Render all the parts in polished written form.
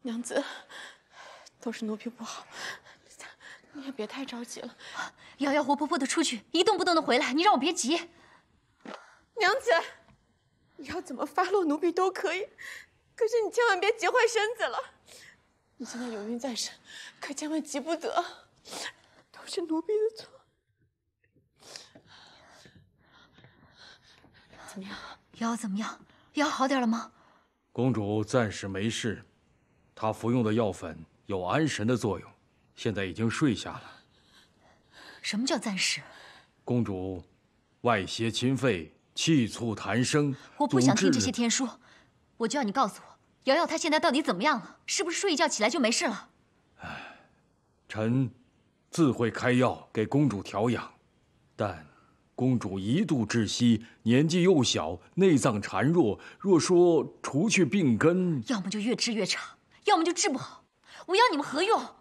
娘子，都是奴婢不好，你也别太着急了。瑶瑶活泼泼的出去，一动不动的回来，你让我别急。娘子，你要怎么发落奴婢都可以，可是你千万别急坏身子了。你现在有孕在身，可千万急不得，都是奴婢的错。怎么样？瑶怎么样？瑶好点了吗？公主暂时没事，她服用的药粉有安神的作用，现在已经睡下了。什么叫暂时？公主外邪侵肺，气促痰生。我不想听这些天书，我就要你告诉我，瑶瑶她现在到底怎么样了？是不是睡一觉起来就没事了？臣自会开药给公主调养，但公主一度窒息，年纪又小，内脏孱弱，若说除去病根，要么就越治越差，要么就治不好。我要你们何用？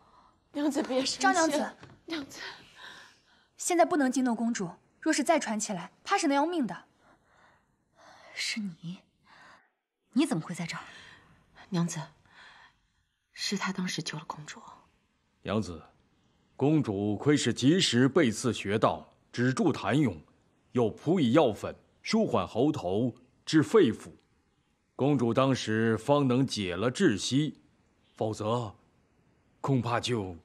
娘子别生气。张娘子，娘子，现在不能激怒公主，若是再传起来，怕是能要命的。是你？你怎么会在这儿？娘子，是他当时救了公主。娘子，公主亏是及时背刺穴道，止住痰涌，又辅以药粉，舒缓喉头，治肺腑。公主当时方能解了窒息，否则恐怕就……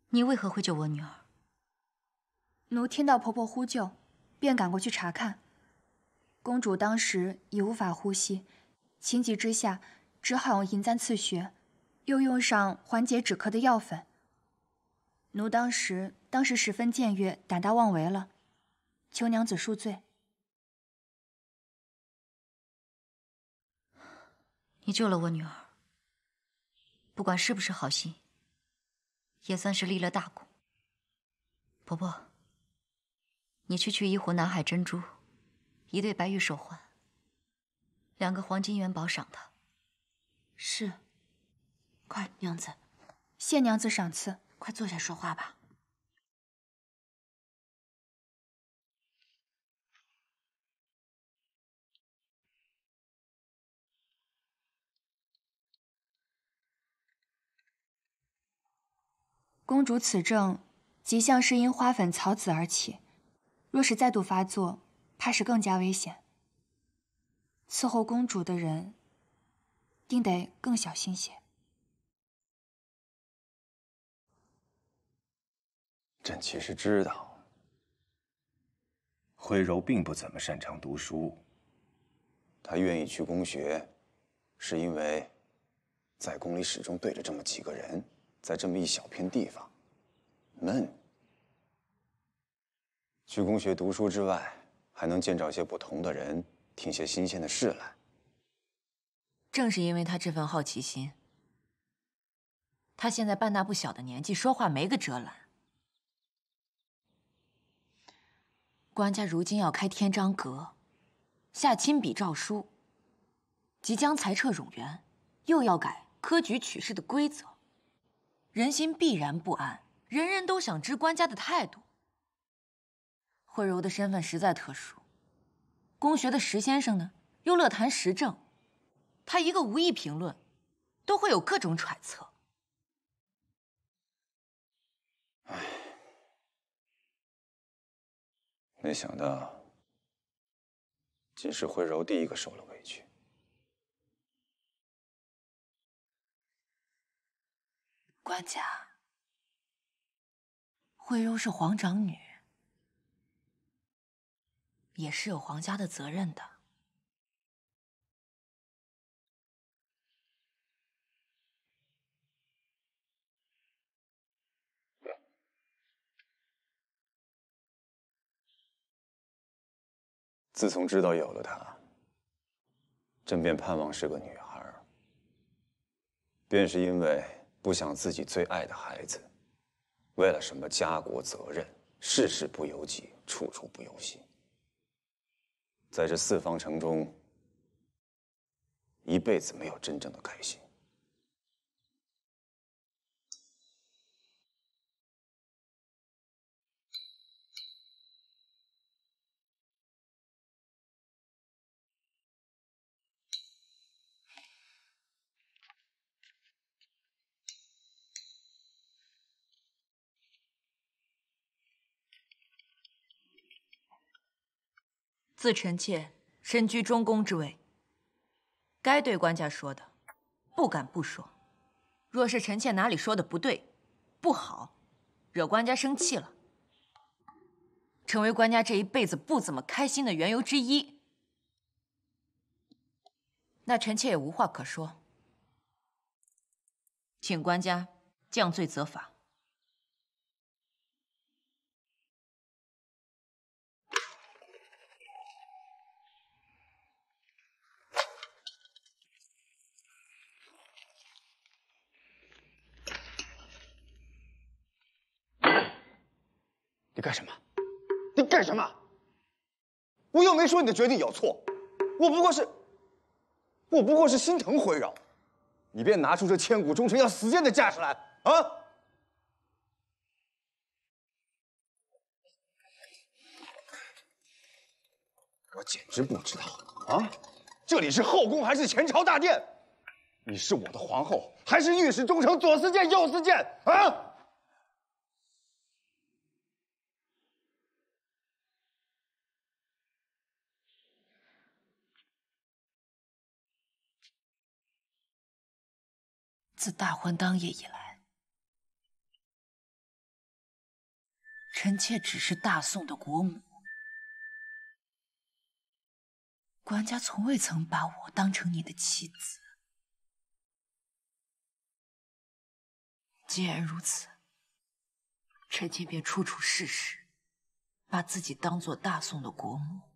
你为何会救我女儿？奴听到婆婆呼救，便赶过去查看。公主当时已无法呼吸，情急之下，只好用银簪刺穴，又用上缓解止咳的药粉。奴当时十分僭越，胆大妄为了，求娘子恕罪。你救了我女儿，不管是不是好心，也算是立了大功。婆婆，你去取1壶南海珍珠，1对白玉手环，2个黄金元宝赏她。是。快，娘子，谢娘子赏赐。快坐下说话吧。公主此症极像是因花粉草籽而起，若是再度发作，怕是更加危险。伺候公主的人，定得更小心些。朕其实知道，慧柔并不怎么擅长读书。她愿意去宫学，是因为在宫里始终对着这么几个人，在这么一小片地方，闷。去宫学读书之外，还能见着些不同的人，听些新鲜的事来。正是因为他这份好奇心，他现在半大不小的年纪，说话没个遮拦。官家如今要开天章阁，下亲笔诏书，即将裁撤冗员，又要改科举取士的规则，人心必然不安，人人都想知官家的态度。慧柔的身份实在特殊，宫学的石先生呢，又乐谈时政，他一个无意评论，都会有各种揣测。没想到，竟是慧柔第一个受了委屈。官家，慧柔是皇长女，也是有皇家的责任的。自从知道有了她，朕便盼望是个女孩，便是因为不想自己最爱的孩子，为了什么家国责任，事事不由己，处处不由心，在这4方城中，一辈子没有真正的开心。自臣妾身居中宫之位，该对官家说的，不敢不说。若是臣妾哪里说的不对、不好，惹官家生气了，成为官家这一辈子不怎么开心的缘由之一，那臣妾也无话可说，请官家降罪责罚。你干什么？你干什么？我又没说你的决定有错，我不过是心疼辉扰，你便拿出这千古忠臣要死谏的架势来啊！我简直不知道啊，这里是后宫还是前朝大殿？你是我的皇后，还是御史中丞左司谏、右司谏啊？自大婚当夜以来，臣妾只是大宋的国母，官家从未曾把我当成你的妻子。既然如此，臣妾便处处事实，把自己当作大宋的国母，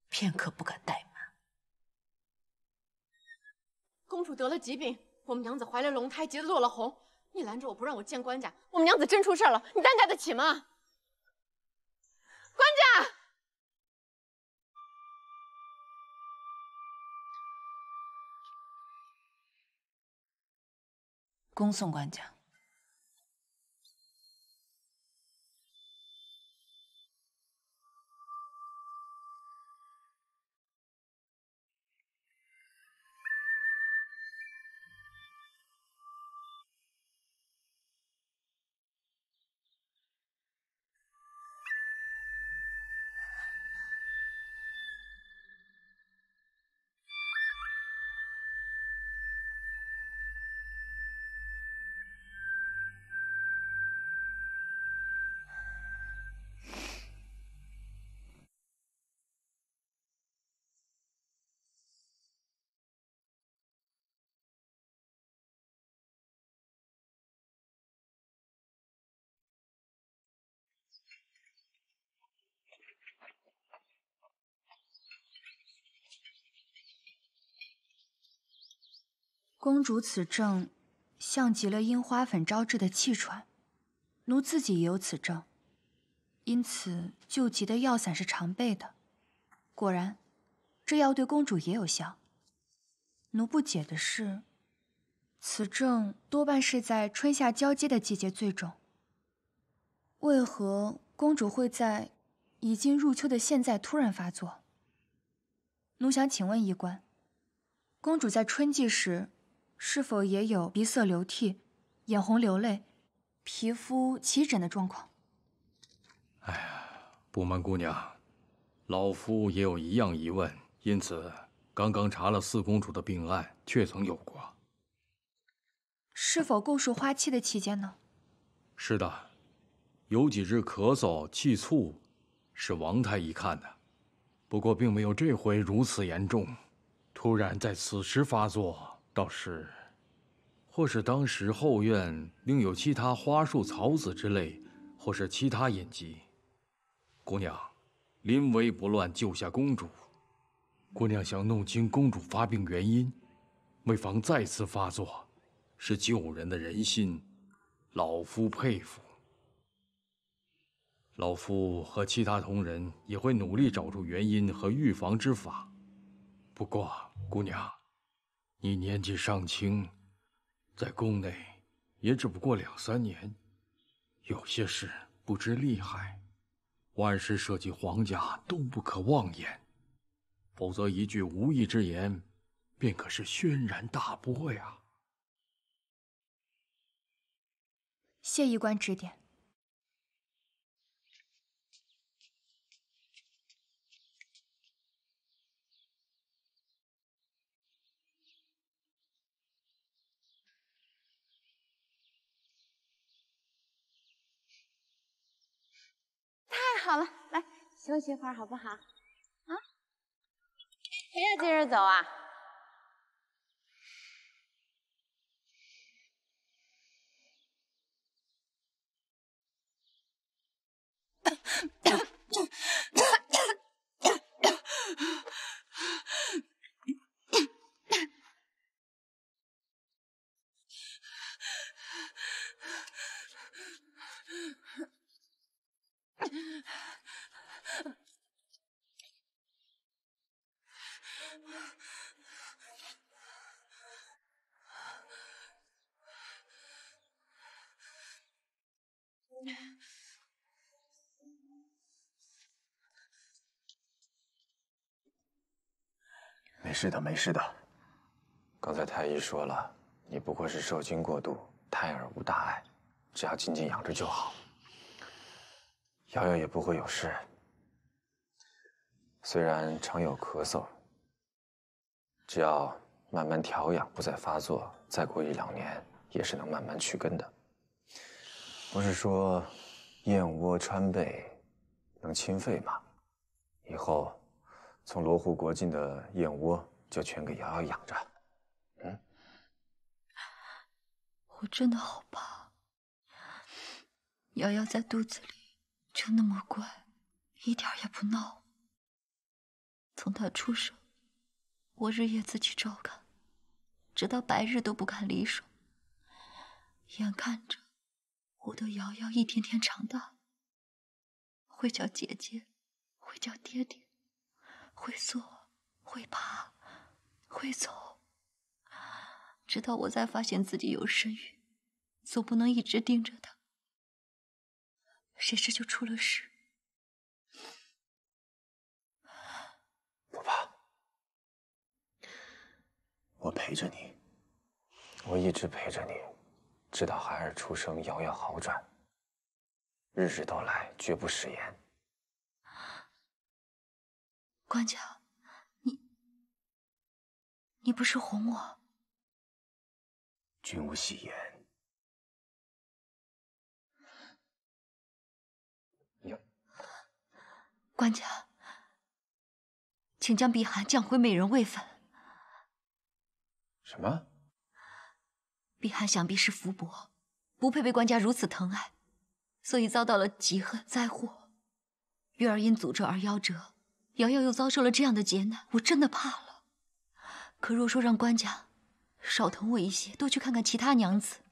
片刻不敢怠慢。公主得了疾病，我们娘子怀了龙胎，急得落了红。你拦着我不让我见官家，我们娘子真出事了，你担待得起吗？官家！恭送官家。公主此症，像极了因花粉招致的气喘，奴自己也有此症，因此救急的药散是常备的。果然，这药对公主也有效。奴不解的是，此症多半是在春夏交接的季节最重，为何公主会在已经入秋的现在突然发作？奴想请问医官，公主在春季时是否也有鼻塞流涕、眼红流泪、皮肤起疹的状况？哎呀，不瞒姑娘，老夫也有一样疑问，因此刚刚查了四公主的病案，确曾有过。是否构述花期的期间呢？是的，有几日咳嗽、气促，是王太医看的，不过并没有这回如此严重。突然在此时发作，倒是，或是当时后院另有其他花树草籽之类，或是其他隐疾。姑娘，临危不乱，救下公主。姑娘想弄清公主发病原因，为防再次发作，是救人的仁心，老夫佩服。老夫和其他同仁也会努力找出原因和预防之法。不过，姑娘，你年纪尚轻，在宫内也只不过2、3年，有些事不知厉害，万事涉及皇家都不可妄言，否则一句无意之言，便可是轩然大波呀。谢医官指点。好了，来休息会儿好不好？啊，谁要接着走啊？没事的，没事的。刚才太医说了，你不过是受惊过度，胎儿无大碍，只要静静养着就好。瑶瑶也不会有事，虽然常有咳嗽，只要慢慢调养，不再发作，再过1、2年也是能慢慢去根的。不是说燕窝川贝能清肺吗？以后从罗湖国境的燕窝就全给瑶瑶养着。我真的好怕，瑶瑶在肚子里就那么乖，一点也不闹。从她出生，我日夜自己照看，直到白日都不敢离手。眼看着我的瑶瑶一天天长大，会叫姐姐，会叫爹爹，会坐，会爬，会走，直到我才发现自己有身孕，总不能一直盯着她，谁知就出了事。不怕，我陪着你，我一直陪着你，直到孩儿出生，瑶瑶好转，日日都来，绝不食言。官家，你不是哄我？君无戏言。官家，请将碧寒降回美人位分。什么？碧寒想必是福薄，不配被官家如此疼爱，所以遭到了疾恨灾祸。月儿因诅咒而夭折，瑶瑶又遭受了这样的劫难，我真的怕了。可若说让官家少疼我一些，多去看看其他娘子，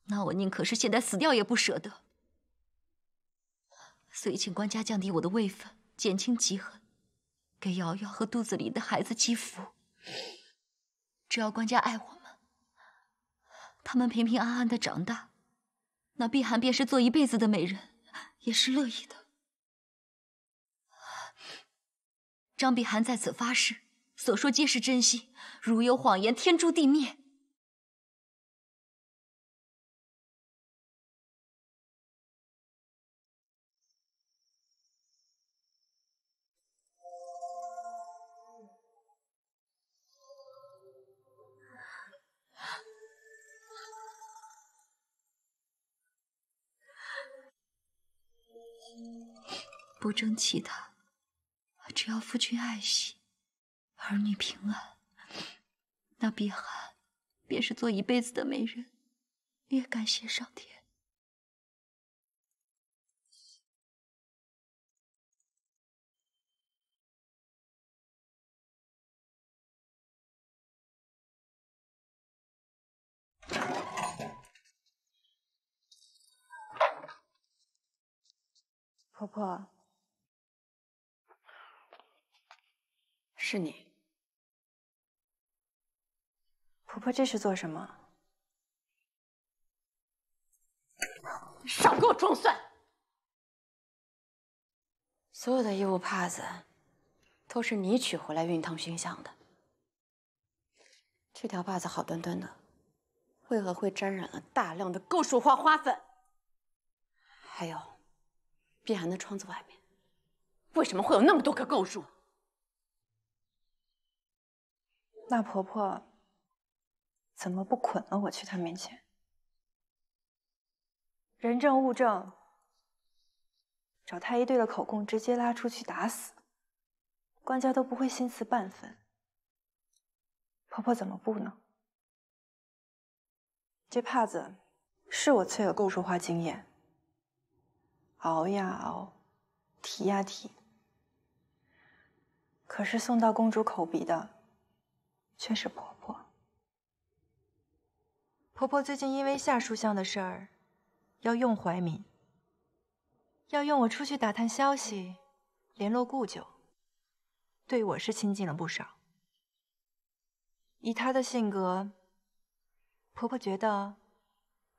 那我宁可是现在死掉也不舍得。所以请官家降低我的位分，减轻疾恨，给瑶瑶和肚子里的孩子积福。只要官家爱我们，他们平平安安的长大，那碧寒便是做一辈子的美人，也是乐意的。张碧寒在此发誓，所说皆是真心，如有谎言，天诛地灭。不争其他，只要夫君爱惜，儿女平安，那碧寒便是做一辈子的美人，也感谢上天。婆婆，是你。婆婆，这是做什么？少给我装蒜！所有的衣物帕子都是你取回来熨烫熏香的。这条帕子好端端的，为何会沾染了大量的构树花花粉？还有，碧寒的窗子外面，为什么会有那么多棵构树？那婆婆怎么不捆了我去她面前？人证物证找太医对了口供，直接拉出去打死，官家都不会心慈半分。婆婆怎么不呢？这帕子是我淬了构树花精液，熬呀熬，提呀提，可是送到公主口鼻的却是婆婆。婆婆最近因为夏书相的事儿，要用怀民，要用我出去打探消息，联络故旧，对我是亲近了不少。以她的性格，婆婆觉得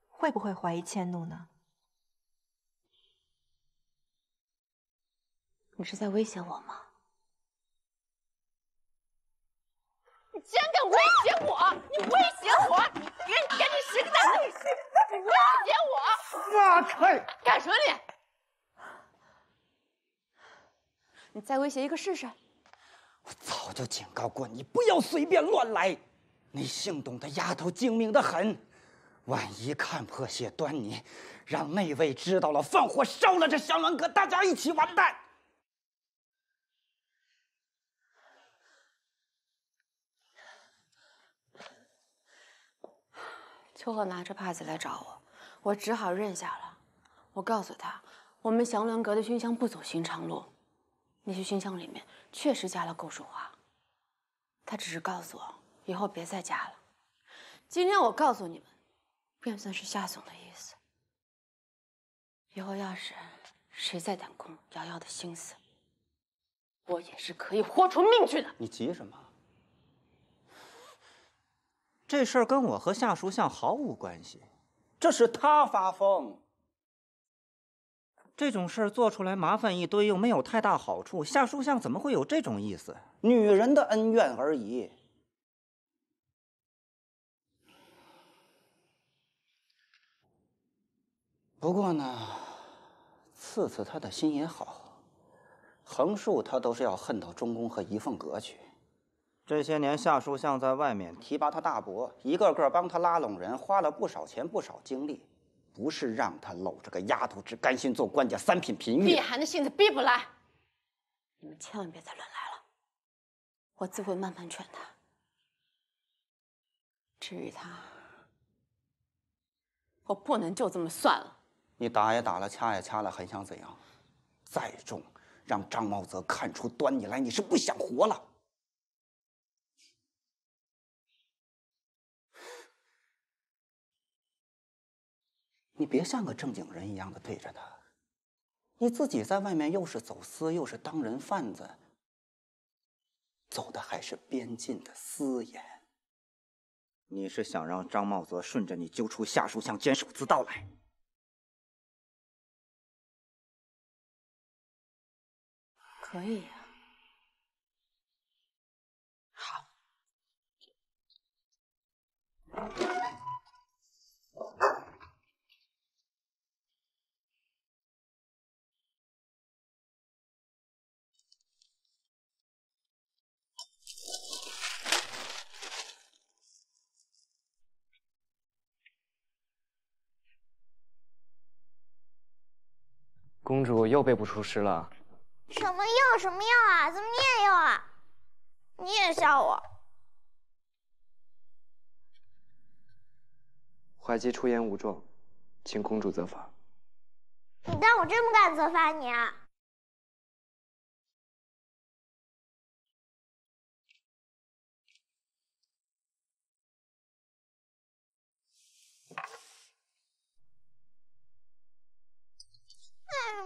会不会怀疑迁怒呢？你是在威胁我吗？你竟然敢威胁我！你威胁我！你赶紧使个胆！你威胁我！撒开！干什么你？你再威胁一个试试！我早就警告过你，不要随便乱来。那姓董的丫头精明得很，万一看破些端倪，让内卫知道了，放火烧了这香鸾阁，大家一起完蛋。秋荷拿着帕子来找我，我只好认下了。我告诉他，我们祥鸾阁的熏香不走寻常路，那些熏香里面确实加了构树花。他只是告诉我以后别再加了。今天我告诉你们，便算是下怂的意思。以后要是谁再胆空瑶瑶的心思，我也是可以豁出命去的。你急什么？这事儿跟我和夏书相毫无关系，这是他发疯。这种事儿做出来麻烦一堆，又没有太大好处，夏书相怎么会有这种意思？女人的恩怨而已。不过呢，刺刺他的心也好，横竖他都是要恨到中宫和仪凤阁去。这些年，夏书相在外面提拔他大伯，一个个帮他拉拢人，花了不少钱、不少精力，不是让他搂着个丫头，只甘心做官家三品嫔御。碧寒的性子逼不来，你们千万别再乱来了，我自会慢慢劝他。至于他，我不能就这么算了。你打也打了，掐也掐了，还想怎样？再重，让张茂泽看出端倪来，你是不想活了。你别像个正经人一样的对着他，你自己在外面又是走私，又是当人贩子，走的还是边境的私盐。你是想让张茂泽顺着你揪出夏书相监守自盗来？可以呀。好。公主又背不出诗了。什么药？什么药啊？怎么你也有啊？你也笑我？怀姬出言无状，请公主责罚。你当我真不敢责罚你啊？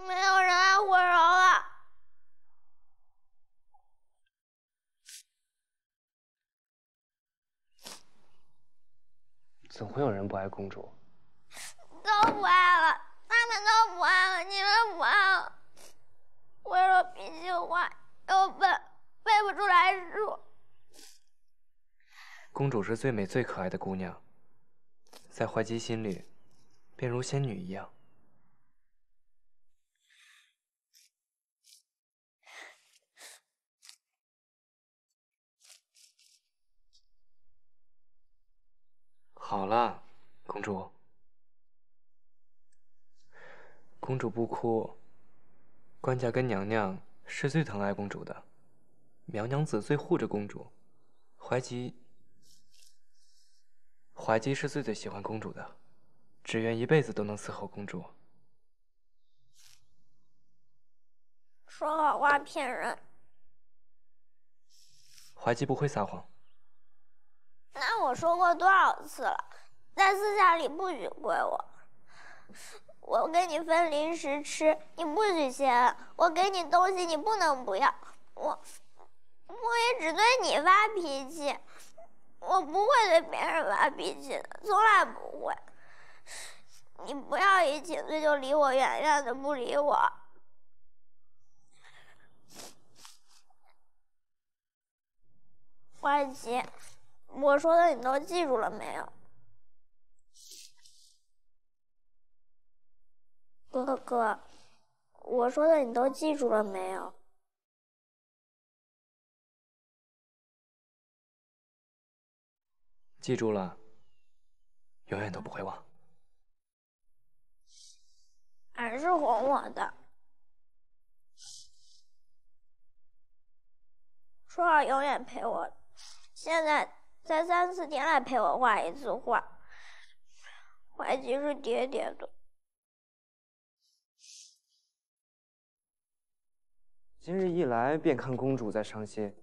没有人爱火柔了。怎会有人不爱公主？都不爱了，他们都不爱了，你们不爱了。慧柔脾气坏，又笨，背不出来书。公主是最美最可爱的姑娘，在怀姬心里，便如仙女一样。好了，公主。公主不哭，官家跟娘娘是最疼爱公主的，苗娘子最护着公主，怀吉是最喜欢公主的，只愿一辈子都能伺候公主。说好话骗人。怀吉不会撒谎。那我说过多少次了，在私下里不许跪我。我给你分零食吃，你不许嫌；我给你东西，你不能不要。我也只对你发脾气，我不会对别人发脾气的，从来不会。你不要一请罪就离我远远的，不理我。怀吉，我说的你都记住了没有？哥哥，我说的你都记住了没有？记住了，永远都不会忘。还是哄我的，说好永远陪我，现在才3、4天来陪我画一次画，怀吉是爹爹的。今日一来便看公主在伤心，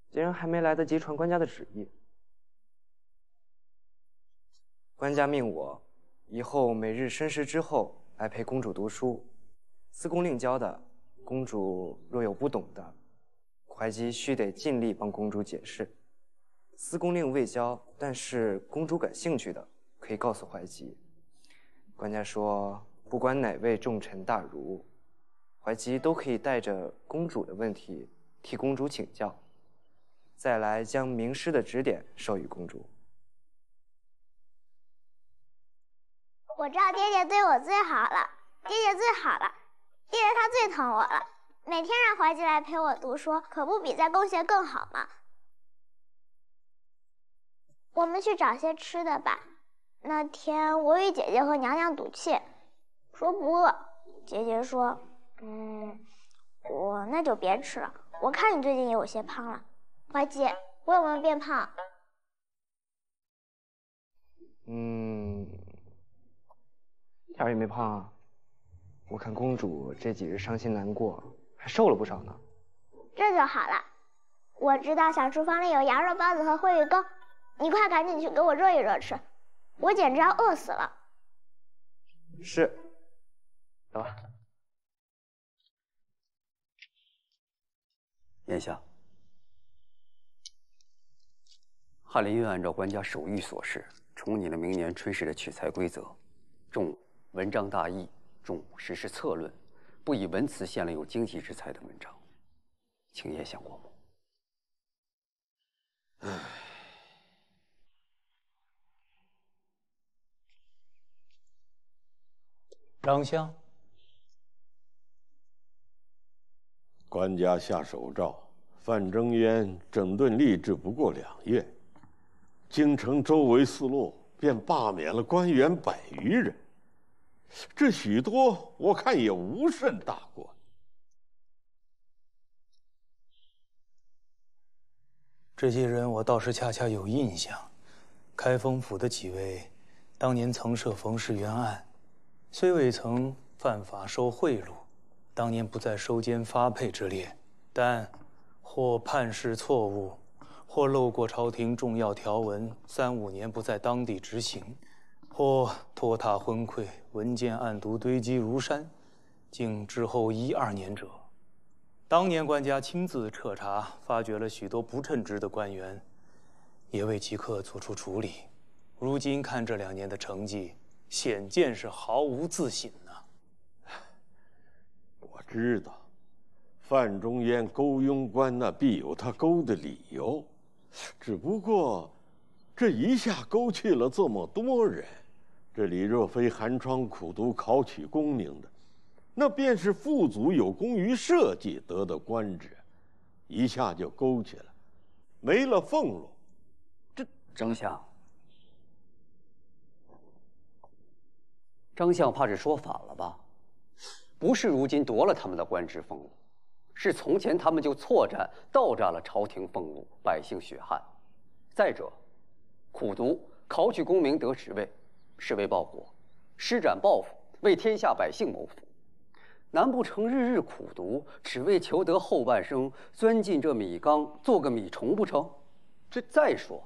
竟然还没来得及传官家的旨意。官家命我以后每日申时之后来陪公主读书，司公令教的，公主若有不懂的，怀吉须得尽力帮公主解释。司公令未教，但是公主感兴趣的，可以告诉怀吉。官家说，不管哪位重臣大儒，怀吉都可以带着公主的问题替公主请教，再来将名师的指点授予公主。我知道爹爹对我最好了，爹爹最好了，爹爹他最疼我了。每天让怀吉来陪我读书，可不比在宫学更好吗？我们去找些吃的吧。那天我与姐姐和娘娘赌气，说不饿。姐姐说，那就别吃了。我看你最近也有些胖了。怀吉，我有没有变胖？一点也没胖啊。我看公主这几日伤心难过，还瘦了不少呢。这就好了。我知道小厨房里有羊肉包子和烩鱼羹，你快赶紧去给我热一热吃，我简直要饿死了。是，走吧。眼下，翰林院按照官家手谕所示，重拟了明年春试的取材规则，重文章大义，重实施策论，不以文辞献了有经济之才的文章，请叶相过目。张相，官家下手诏，范征渊整顿吏治不过2月，京城周围4落便罢免了官员100余人，这许多我看也无甚大过。这些人我倒是恰恰有印象，开封府的几位，当年曾涉冯氏冤案，虽未曾犯法收贿赂，当年不在收监发配之列，但或判事错误，或漏过朝廷重要条文，3、5年不在当地执行，或拖沓昏聩，文件案牍堆积如山，竟之后1、2年者。当年官家亲自彻查，发掘了许多不称职的官员，也未即刻做出处理。如今看这2年的成绩，显见是毫无自省呐。我知道，范仲淹勾庸官那必有他勾的理由，只不过这一下勾去了这么多人，这里若非寒窗苦读考取功名的，那便是父祖有功于社稷得的官职，一下就勾去了，没了俸禄。这张相，张相怕是说反了吧？不是如今夺了他们的官职俸禄，是从前他们就错占、盗占了朝廷俸禄，百姓血汗。再者，苦读考取功名得职位，是为报国；施展抱负，为天下百姓谋福。难不成日日苦读，只为求得后半生钻进这米缸，做个米虫不成？这再说，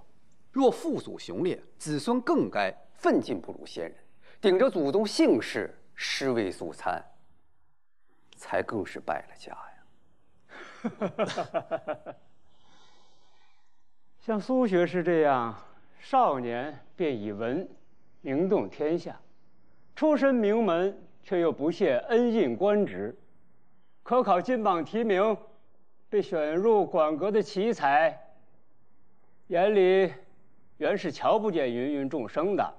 若父祖雄烈，子孙更该奋进不辱先人，顶着祖宗姓氏，尸位素餐，才更是败了家呀。像苏学士这样少年便以文名动天下，出身名门却又不屑恩印官职，可考金榜题名，被选入馆阁的奇才，眼里原是瞧不见芸芸众生的。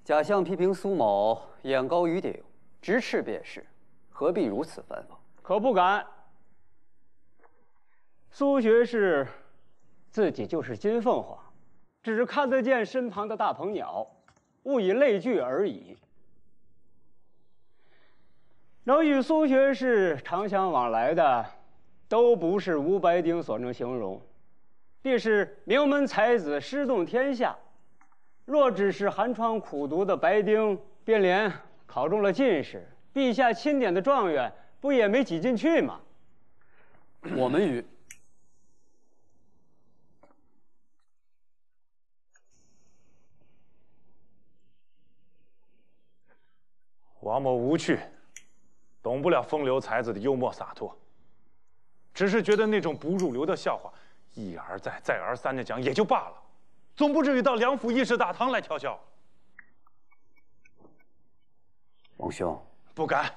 假象批评苏某眼高于顶，直斥便是，何必如此反讽？可不敢。苏学士自己就是金凤凰，只看得见身旁的大鹏鸟，勿以类聚而已。能与苏学士常相往来的，都不是吴白丁所能形容，必是名门才子诗动天下。若只是寒窗苦读的白丁，便连考中了进士，陛下钦点的状元，不也没挤进去吗？我们与王某无趣，懂不了风流才子的幽默洒脱，只是觉得那种不入流的笑话，一而再、再而三的讲也就罢了，总不至于到梁府议事大堂来调笑。王兄，不敢。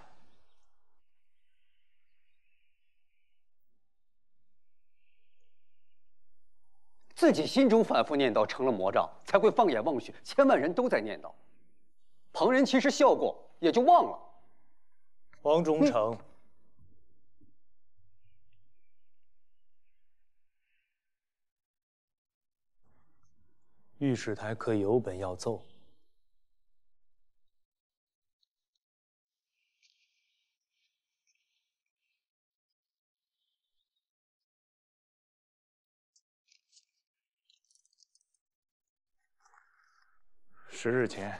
自己心中反复念叨成了魔障，才会放眼望去，千万人都在念叨，旁人其实笑过也就忘了。王忠诚，御史台可有本要奏。10日前，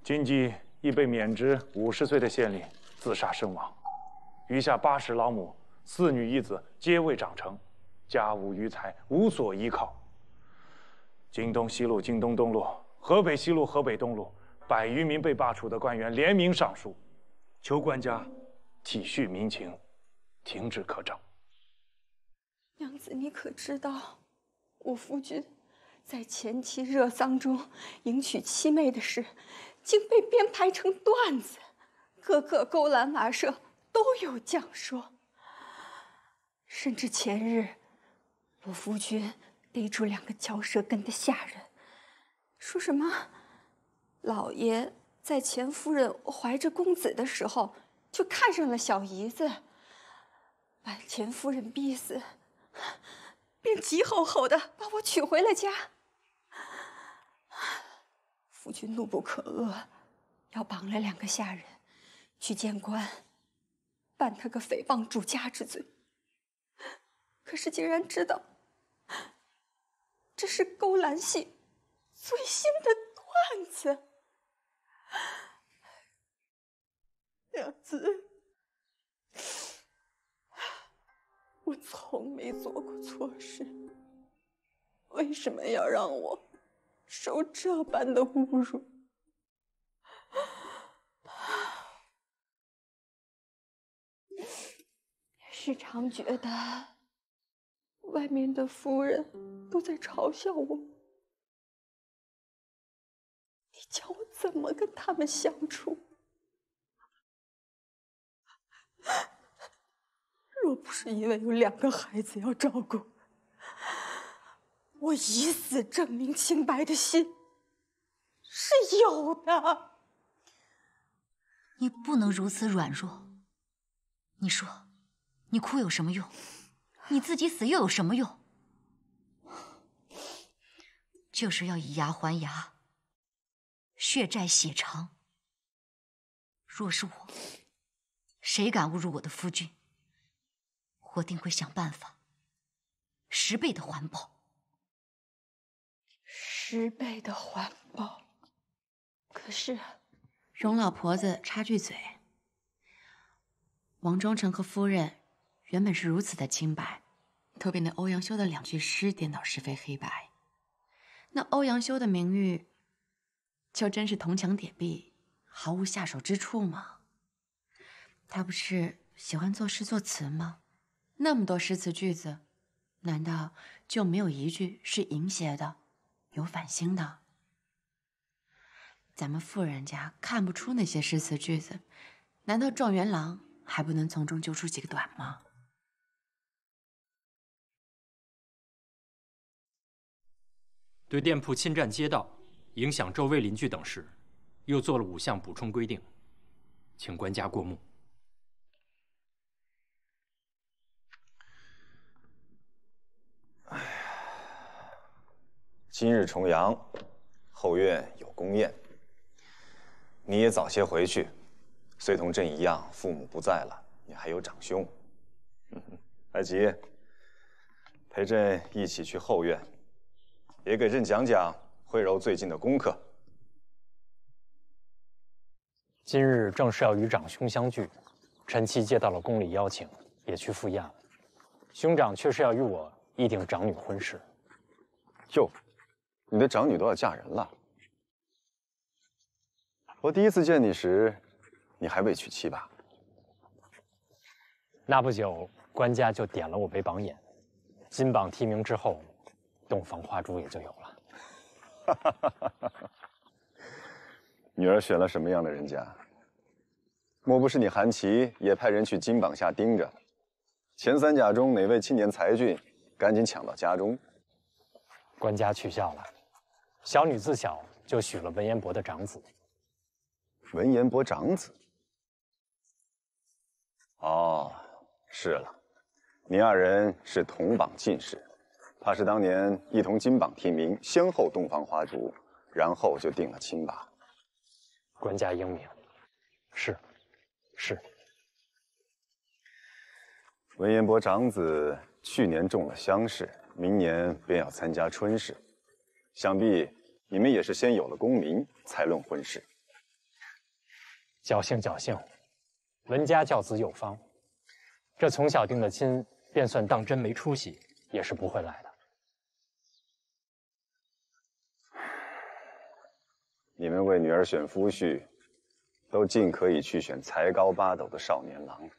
金鸡亦被免职50岁的县令自杀身亡，余下80老母，4女1子皆未长成，家无余财，无所依靠。京东西路、京东东路、河北西路、河北东路100余名被罢黜的官员联名上书，求官家体恤民情，停止苛政。娘子，你可知道，我夫君在前妻热丧中迎娶妻妹的事，竟被编排成段子，各个勾栏瓦舍都有讲说。甚至前日，我夫君逮住2个嚼舌根的下人，说什么老爷在前夫人怀着公子的时候，就看上了小姨子，把前夫人逼死，并急吼吼的把我娶回了家。夫君怒不可遏，要绑了2个下人去见官，办他个诽谤主家之罪。可是竟然知道这是勾栏戏最新的段子。娘子，我从没做过错事，为什么要让我受这般的侮辱？时常觉得外面的夫人都在嘲笑我，你叫我怎么跟他们相处？若不是因为有2个孩子要照顾，我以死证明清白的心是有的。你不能如此软弱。你说，你哭有什么用？你自己死又有什么用？就是要以牙还牙，血债血偿。若是我，谁敢侮辱我的夫君，我定会想办法10倍的还报。10倍的还报。可是，容老婆子插句嘴，王忠诚和夫人原本是如此的清白，都被那欧阳修的2句诗颠倒是非黑白。那欧阳修的名誉，就真是铜墙铁壁，毫无下手之处吗？他不是喜欢作诗作词吗？那么多诗词句子，难道就没有一句是淫邪的，有反心的？咱们富人家看不出那些诗词句子，难道状元郎还不能从中揪出几个短吗？对店铺侵占街道、影响周围邻居等事，又做了5项补充规定，请官家过目。今日重阳，后院有宫宴，你也早些回去。虽同朕一样，父母不在了，你还有长兄。爱吉，陪朕一起去后院，也给朕讲讲慧柔最近的功课。今日正是要与长兄相聚，臣妻接到了宫里邀请，也去赴宴了。兄长却是要与我议定长女婚事。哟，你的长女都要嫁人了。我第一次见你时，你还未娶妻吧？那不久，官家就点了我为榜眼，金榜题名之后，洞房花烛也就有了。女儿选了什么样的人家？莫不是你韩琦也派人去金榜下盯着，前3甲中哪位青年才俊，赶紧抢到家中？官家取笑了，小女自小就许了文彦博的长子。文彦博长子？哦，是了，你2人是同榜进士，怕是当年一同金榜题名，先后洞房花烛，然后就定了亲吧？官家英明，是。文彦博长子去年中了乡试，明年便要参加春试，想必你们也是先有了功名，才论婚事。侥幸，文家教子有方，这从小定的亲，便算当真没出息，也是不会来的。你们为女儿选夫婿，都尽可以去选才高八斗的少年郎。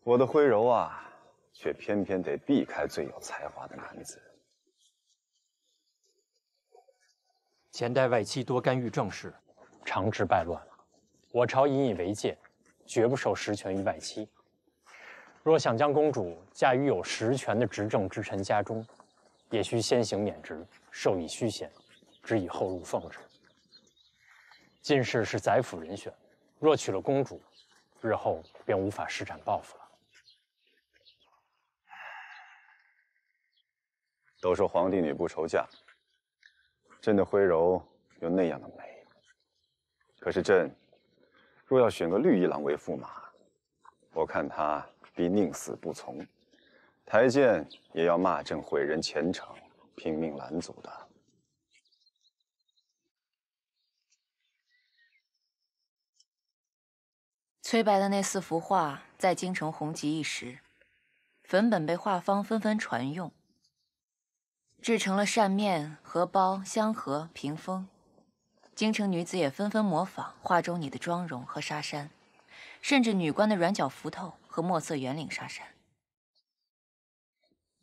我的徽柔啊，却偏偏得避开最有才华的男子。前代外戚多干预政事，常致败乱，我朝引以为戒，绝不受实权于外戚。若想将公主嫁于有实权的执政之臣家中，也需先行免职，授以虚衔，只以后入奉之。进士是宰辅人选，若娶了公主，日后便无法施展抱负了。都说皇帝女不愁嫁，朕的徽柔有那样的美。可是朕若要选个绿衣郎为驸马，我看他必宁死不从，台谏也要骂朕毁人前程，拼命拦阻的。崔白的那4幅画在京城红极一时，粉本被画坊纷纷传用，制成了扇面、荷包、香盒、屏风。京城女子也纷纷模仿画中你的妆容和纱衫，甚至女官的软脚锄头和墨色圆领纱衫。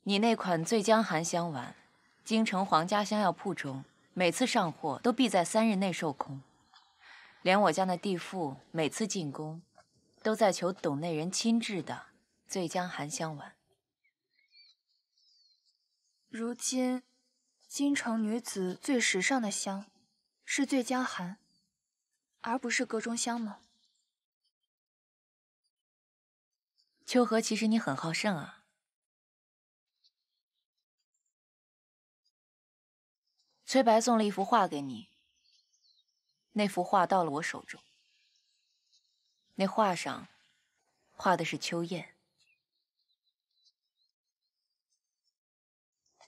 你那款醉江寒香丸，京城皇家香药铺中每次上货都必在3日内售空，连我家那地妇每次进宫，都在求董内人亲制的醉江寒香丸。如今，京城女子最时尚的香，是醉江寒，而不是阁中香吗？秋荷，其实你很好胜啊。崔白送了1幅画给你，那幅画到了我手中，那画上画的是秋雁。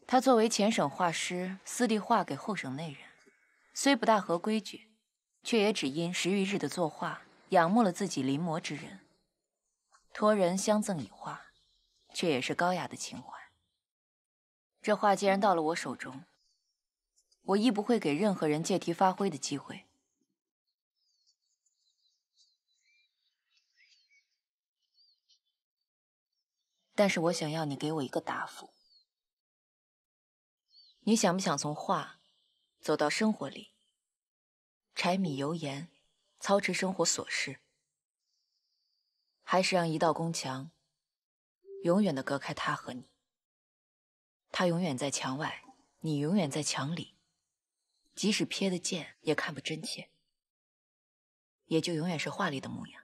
他作为前省画师，私地画给后省内人，虽不大合规矩，却也只因10余日的作画，仰慕了自己临摹之人，托人相赠以画，却也是高雅的情怀。这画既然到了我手中，我亦不会给任何人借题发挥的机会。但是我想要你给我一个答复。你想不想从画走到生活里，柴米油盐，操持生活琐事？还是让一道宫墙永远的隔开他和你？他永远在墙外，你永远在墙里，即使瞥得见，也看不真切，也就永远是画里的模样。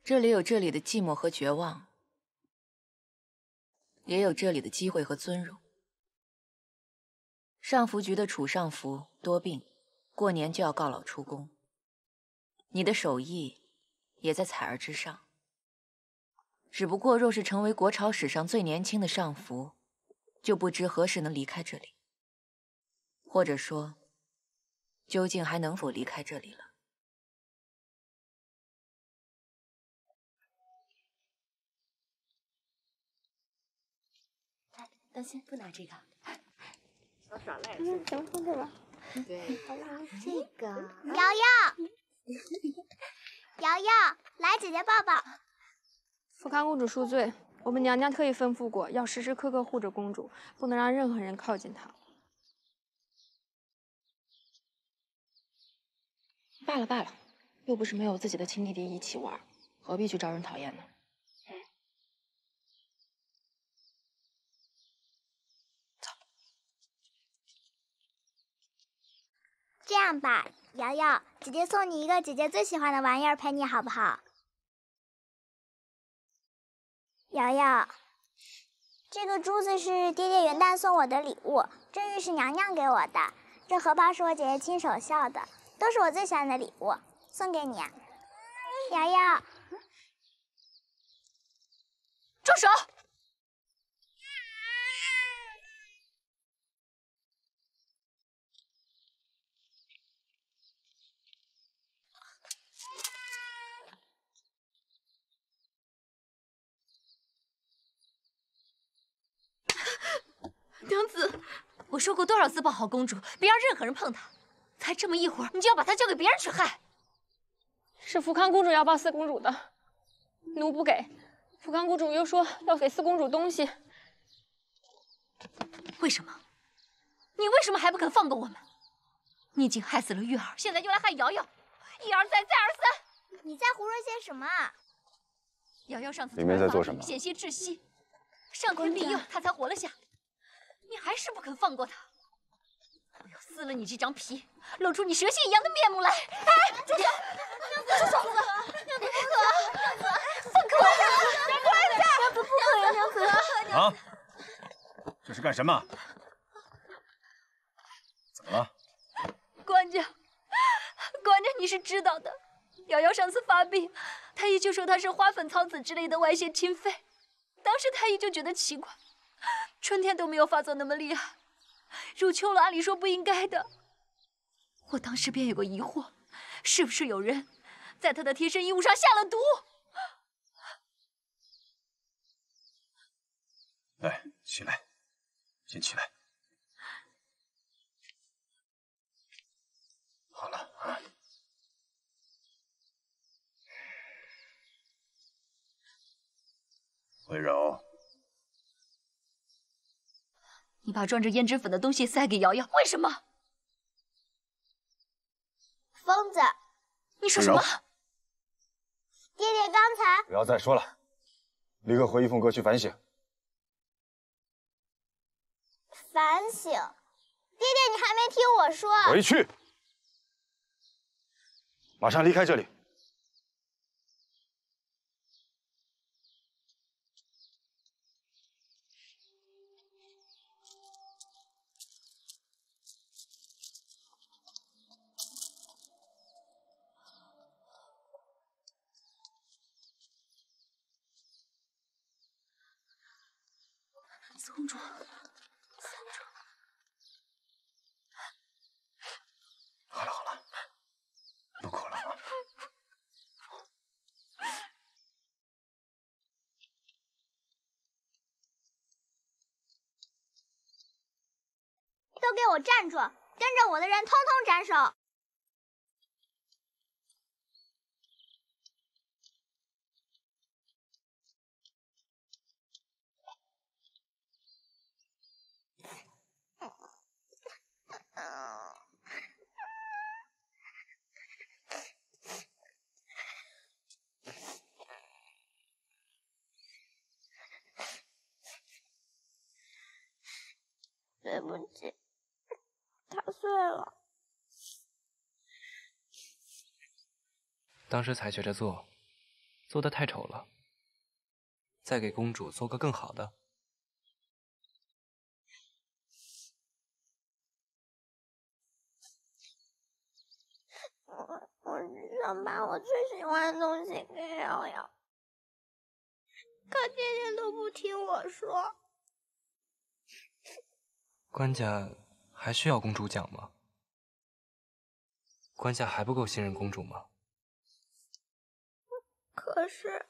这里有这里的寂寞和绝望，也有这里的机会和尊荣。上福局的楚上福多病，过年就要告老出宫。你的手艺也在彩儿之上，只不过若是成为国朝史上最年轻的上福，就不知何时能离开这里，或者说，究竟还能否离开这里了。当心，不拿这个。我耍赖是怎么放这吧？对，这个。瑶瑶，瑶瑶，来，姐姐抱抱。福康公主恕罪，我们娘娘特意吩咐过，要时时刻刻护着公主，不能让任何人靠近她。罢了罢了，又不是没有自己的亲弟弟一起玩，何必去招人讨厌呢？这样吧，瑶瑶，姐姐送你一个姐姐最喜欢的玩意儿陪你，好不好？瑶瑶，这个珠子是爹爹元旦送我的礼物，这玉是娘娘给我的，这荷包是我姐姐亲手绣的，都是我最喜欢的礼物，送给你。瑶瑶，住手！娘子，我说过多少次抱好公主，别让任何人碰她，才这么一会儿，你就要把她交给别人去害？是福康公主要抱四公主的，奴不给。福康公主又说要给四公主东西。为什么？你为什么还不肯放过我们？你已经害死了玉儿，现在又来害瑶瑶，一而再，再而三。你在胡说些什么？瑶瑶上次里面在做什么？险些窒息，上天庇佑，她才活了下。你还是不肯放过她，我要撕了你这张皮，露出你蛇蝎一样的面目来！哎，住手！娘子，住手！娘子，不可！娘子，放开我！娘子，不可呀，娘子！啊！这是干什么？怎么了？官家，你是知道的，瑶瑶上次发病，太医就说她是花粉草籽之类的外泄侵肺，当时太医就觉得奇怪。春天都没有发作那么厉害，入秋了按理说不应该的。我当时便有个疑惑，是不是有人在他的贴身衣物上下了毒？来，起来，先起来。好了啊。慧柔。你把装着胭脂粉的东西塞给瑶瑶，为什么？疯子，你说什么？爹爹刚才……不要再说了，立刻回玉凤阁去反省。反省？爹爹，你还没听我说。回去，马上离开这里。四公主，好了好了，不哭了啊。都给我站住！跟着我的人通通斩首！对不起，打碎了。当时才学着做，做得太丑了，再给公主做个更好的。我只想把我最喜欢的东西给瑶瑶，可爹爹都不听我说。官家还需要公主讲吗？官家还不够信任公主吗？可是，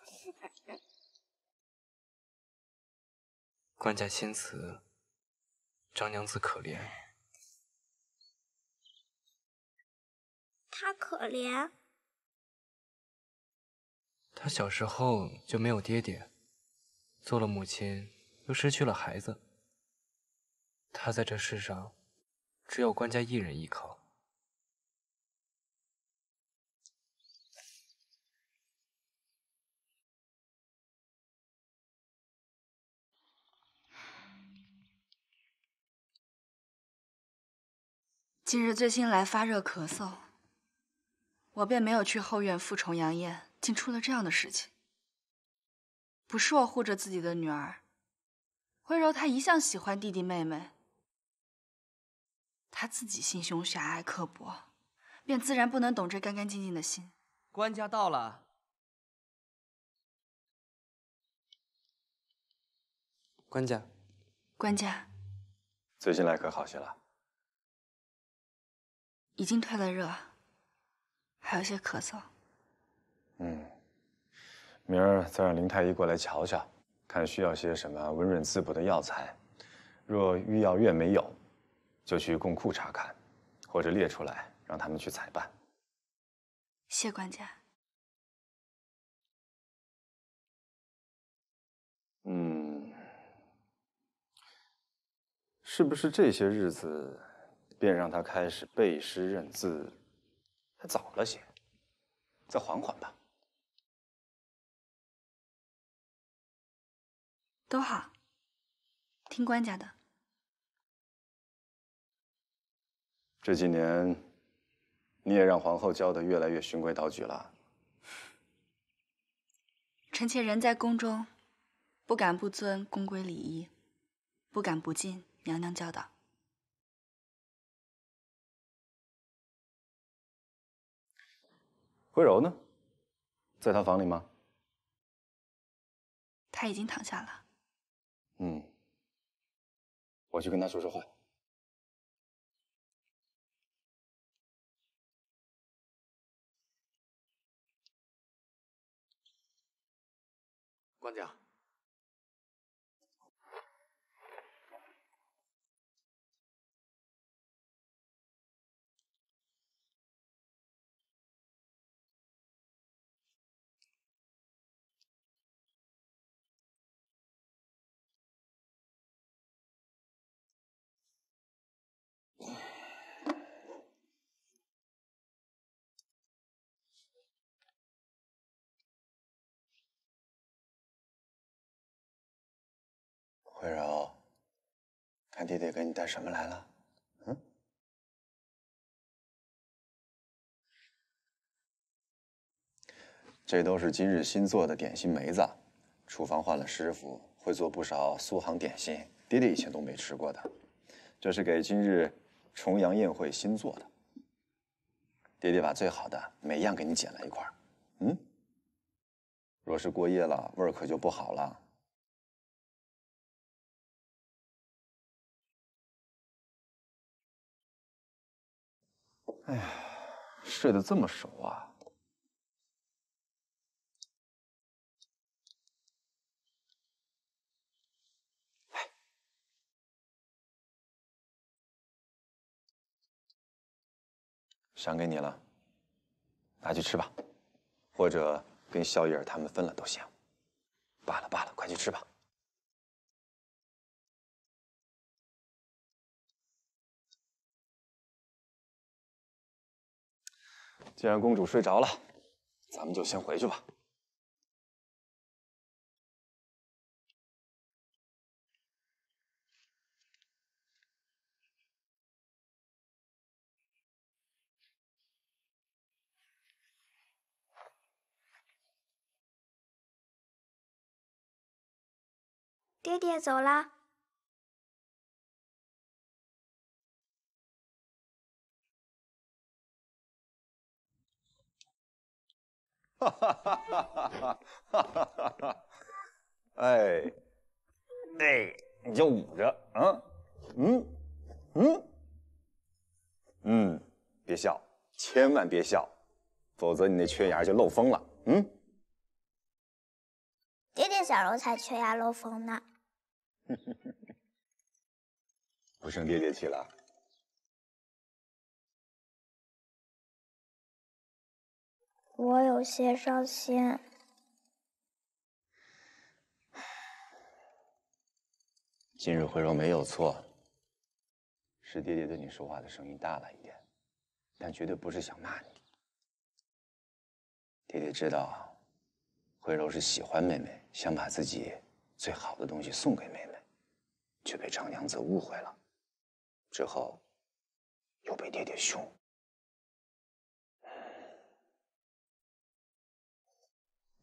官家心慈，张娘子可怜。她可怜。她小时候就没有爹爹，做了母亲又失去了孩子。她在这世上，只有官家一人依靠。今日最新来发热咳嗽，我便没有去后院赴重阳宴，竟出了这样的事情。不是我护着自己的女儿，慧柔她一向喜欢弟弟妹妹，她自己心胸狭隘刻薄，便自然不能懂这干干净净的心。官家到了。官家，官家，最近来可好些了？已经退了热，还有些咳嗽。明儿再让林太医过来瞧瞧，看需要些什么温润滋补的药材。若御药院没有，就去供库查看，或者列出来让他们去采办。谢官家。是不是这些日子便让他开始背诗认字，还早了些？再缓缓吧。都好，听官家的。这几年，你也让皇后教得越来越循规蹈矩了。臣妾人在宫中，不敢不遵宫规礼仪，不敢不尽娘娘教导。慧柔呢？在她房里吗？她已经躺下了。我去跟她说说话。官家，慧柔，看爹爹给你带什么来了？这都是今日新做的点心梅子，厨房换了师傅，会做不少苏杭点心，爹爹以前都没吃过的。这是给今日重阳宴会新做的。爹爹把最好的每样给你捡来一块儿。若是过夜了，味儿可就不好了。哎呀，睡得这么熟啊！赏给你了，拿去吃吧，或者跟萧叶儿他们分了都行。罢了罢了，快去吃吧。既然公主睡着了，咱们就先回去吧。爹爹走啦。哈哈哈哈哈哈哈！哎，你就捂着啊，别笑，千万别笑，否则你那缺牙就漏风了。爹爹小时候才缺牙漏风呢。不生爹爹气了？我有些伤心。今日慧柔没有错，是爹爹对你说话的声音大了一点，但绝对不是想骂你。爹爹知道，慧柔是喜欢妹妹，想把自己最好的东西送给妹妹，却被张娘子误会了，之后又被爹爹凶。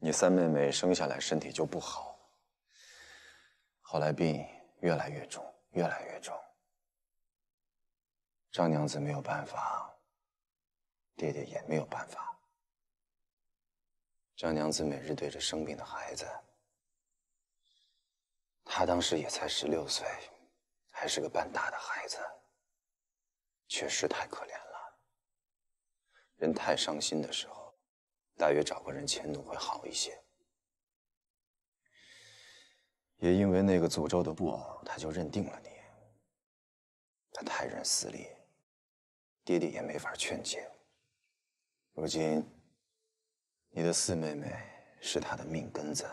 你三妹妹生下来身体就不好，后来病越来越重，越来越重。张娘子没有办法，爹爹也没有办法。张娘子每日对着生病的孩子，她当时也才16岁，还是个半大的孩子，确实太可怜了。人太伤心的时候，大约找个人迁怒会好一些。也因为那个诅咒的布偶，他就认定了你。他泰然撕裂，爹爹也没法劝解。如今，你的四妹妹是他的命根子，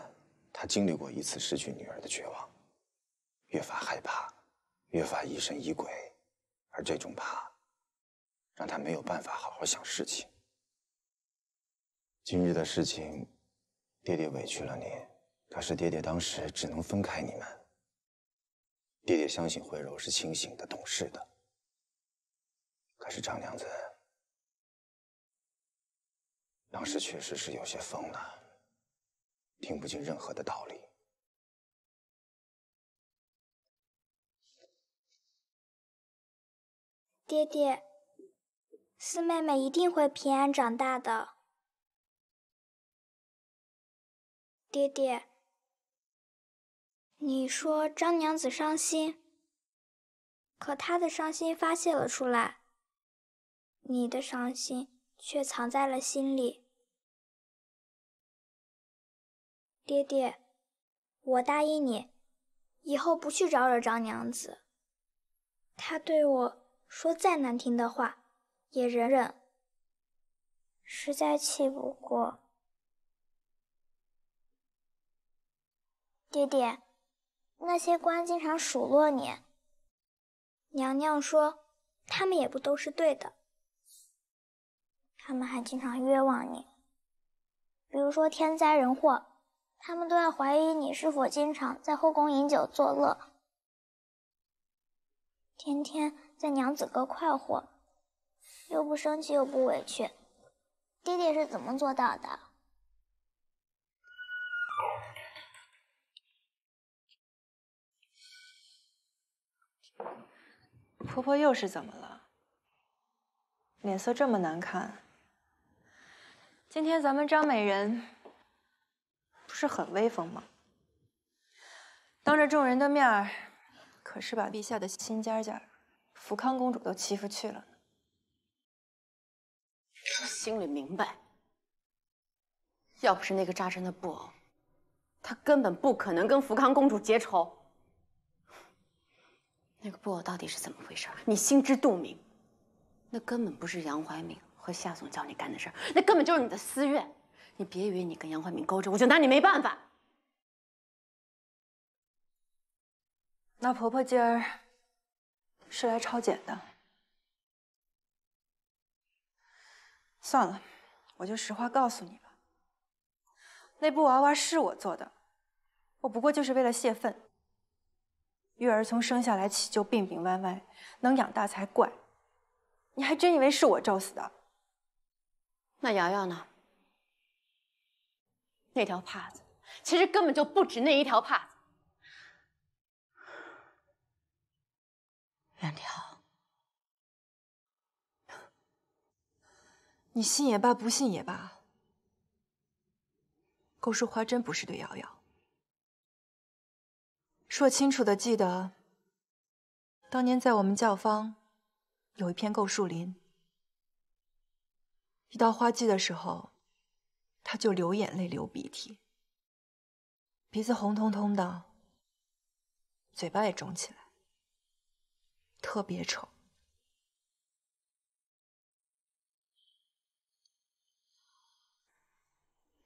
他经历过一次失去女儿的绝望，越发害怕，越发疑神疑鬼，而这种怕，让他没有办法好好想事情。今日的事情，爹爹委屈了你，可是爹爹当时只能分开你们。爹爹相信慧柔是清醒的、懂事的，可是张娘子当时确实是有些疯了，听不进任何的道理。爹爹，四妹妹一定会平安长大的。爹爹，你说张娘子伤心，可她的伤心发泄了出来，你的伤心却藏在了心里。爹爹，我答应你，以后不去招惹张娘子。她对我说再难听的话，也忍忍。实在气不过。爹爹，那些官经常数落你。娘娘说，他们也不都是对的。他们还经常冤枉你，比如说天灾人祸，他们都要怀疑你是否经常在后宫饮酒作乐，天天在娘子阁快活，又不生气又不委屈。爹爹是怎么做到的？婆婆又是怎么了？脸色这么难看。今天咱们张美人不是很威风吗？当着众人的面儿，可是把陛下的亲家家福康公主都欺负去了呢。心里明白，要不是那个扎针的布偶，他根本不可能跟福康公主结仇。那个布偶到底是怎么回事？你心知肚明。那根本不是杨怀民和夏总叫你干的事儿，那根本就是你的私怨。你别以为你跟杨怀民勾着，我就拿你没办法。那婆婆今儿是来抄检的。算了，我就实话告诉你吧。那布娃娃是我做的，我不过就是为了泄愤。月儿从生下来起就病病歪歪，能养大才怪。你还真以为是我咒死的？那瑶瑶呢？那条帕子其实根本就不止那一条帕子。袁条，你信也罢，不信也罢，勾淑花真不是对瑶瑶。硕清楚地记得，当年在我们教坊有一片构树林，一到花季的时候，他就流眼泪、流鼻涕，鼻子红彤彤的，嘴巴也肿起来，特别丑。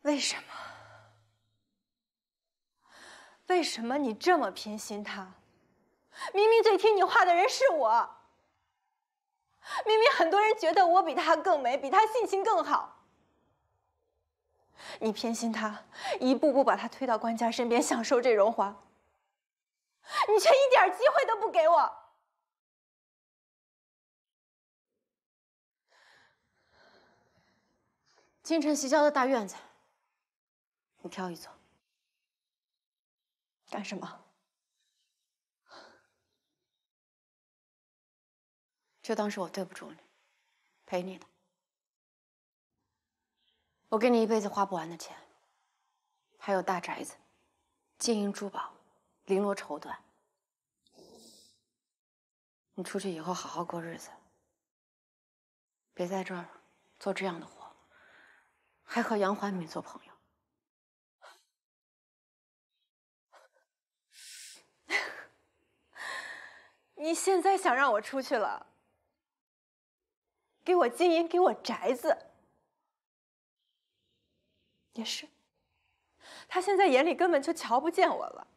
为什么？为什么你这么偏心他？明明最听你话的人是我，明明很多人觉得我比他更美，比他性情更好。你偏心他，一步步把他推到官家身边，享受这荣华，你却一点机会都不给我。京城西郊的大院子，你挑一座。干什么？就当是我对不住你，陪你的。我给你一辈子花不完的钱，还有大宅子、金银珠宝、绫罗绸缎。你出去以后好好过日子，别在这儿做这样的活，还和杨怀民做朋友。你现在想让我出去了，给我金银，给我宅子，也是。他现在眼里根本就瞧不见我了，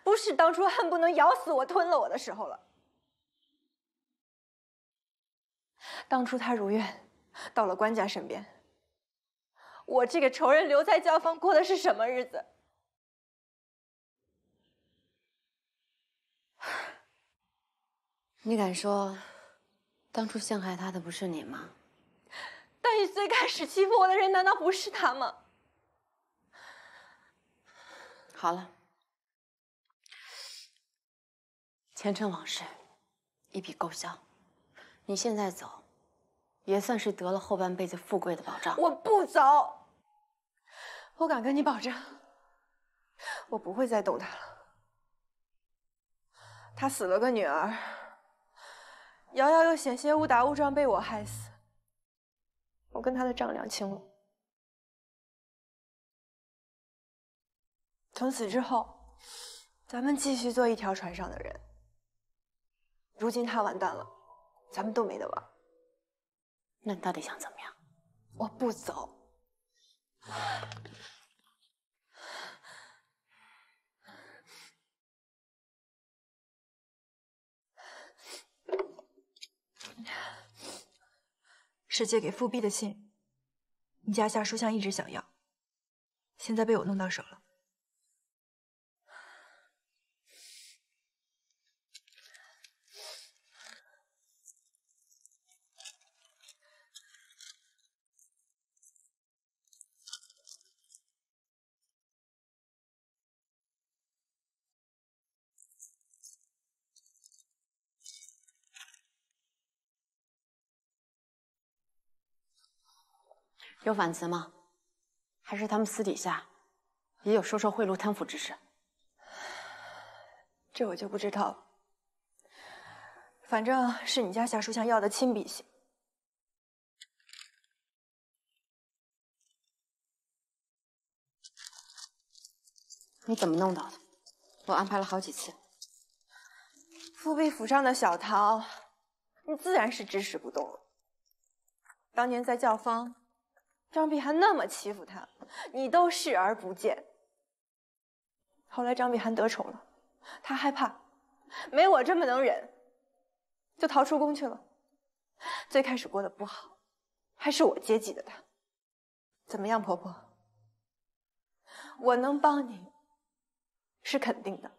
不是当初恨不能咬死我、吞了我的时候了。当初他如愿到了官家身边，我这个仇人留在教坊过的是什么日子？你敢说，当初陷害他的不是你吗？但你最开始欺负我的人，难道不是他吗？好了，前尘往事，一笔勾销。你现在走，也算是得了后半辈子富贵的保障。我不走，我敢跟你保证，我不会再动他了。他死了个女儿。瑶瑶又险些误打误撞被我害死，我跟他的账两清了。从此之后，咱们继续做一条船上的人。如今他完蛋了，咱们都没得玩。那你到底想怎么样？我不走。是借给富弼的信，你家夏书香一直想要，现在被我弄到手了。有反词吗？还是他们私底下也有收受贿赂、贪腐之事？这我就不知道了。反正是你家夏书香要的亲笔信。你怎么弄到的？我安排了好几次。富弼府上的小桃，你自然是指使不动了。当年在教坊，张碧涵那么欺负他，你都视而不见。后来张碧涵得宠了，他害怕，没我这么能忍，就逃出宫去了。最开始过得不好，还是我接济的他。怎么样，婆婆？我能帮你，是肯定的。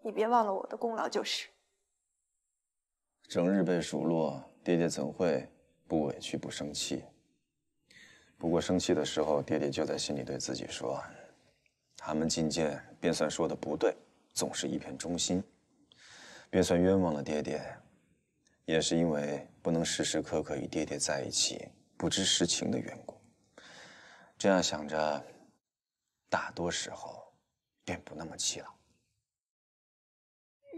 你别忘了我的功劳就是。整日被数落，爹爹怎会不委屈不生气？不过生气的时候，爹爹就在心里对自己说：他们进谏便算说的不对，总是一片忠心，便算冤枉了爹爹，也是因为不能时时刻刻与爹爹在一起，不知实情的缘故。这样想着，大多时候便不那么气了。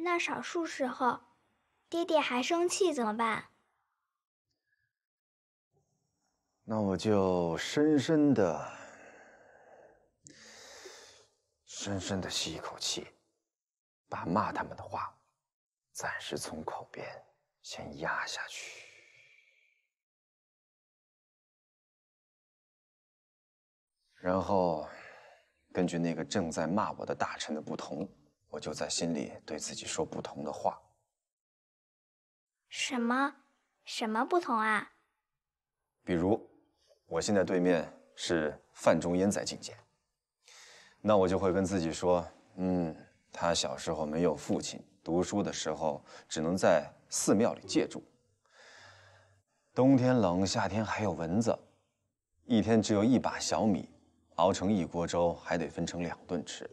那少数时候，爹爹还生气怎么办？那我就深深的吸一口气，把骂他们的话暂时从口边先压下去。然后，根据那个正在骂我的大臣的不同，我就在心里对自己说不同的话。什么不同啊？比如，我现在对面是范仲淹在觐见，那我就会跟自己说，他小时候没有父亲，读书的时候只能在寺庙里借住。冬天冷，夏天还有蚊子，一天只有1把小米，熬成1锅粥，还得分成2顿吃。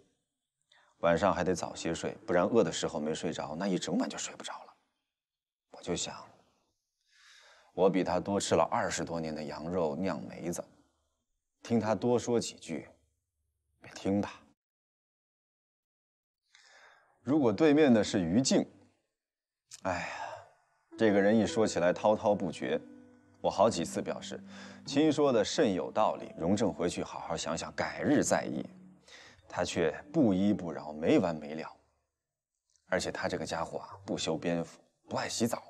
晚上还得早些睡，不然饿的时候没睡着，那一整晚就睡不着了。我就想，我比他多吃了20多年的羊肉酿梅子，听他多说几句，便听吧。如果对面的是于静，哎呀，这个人一说起来滔滔不绝，我好几次表示，亲说的甚有道理，容正回去好好想想，改日再议。他却不依不饶，没完没了。而且他这个家伙啊，不修边幅，不爱洗澡，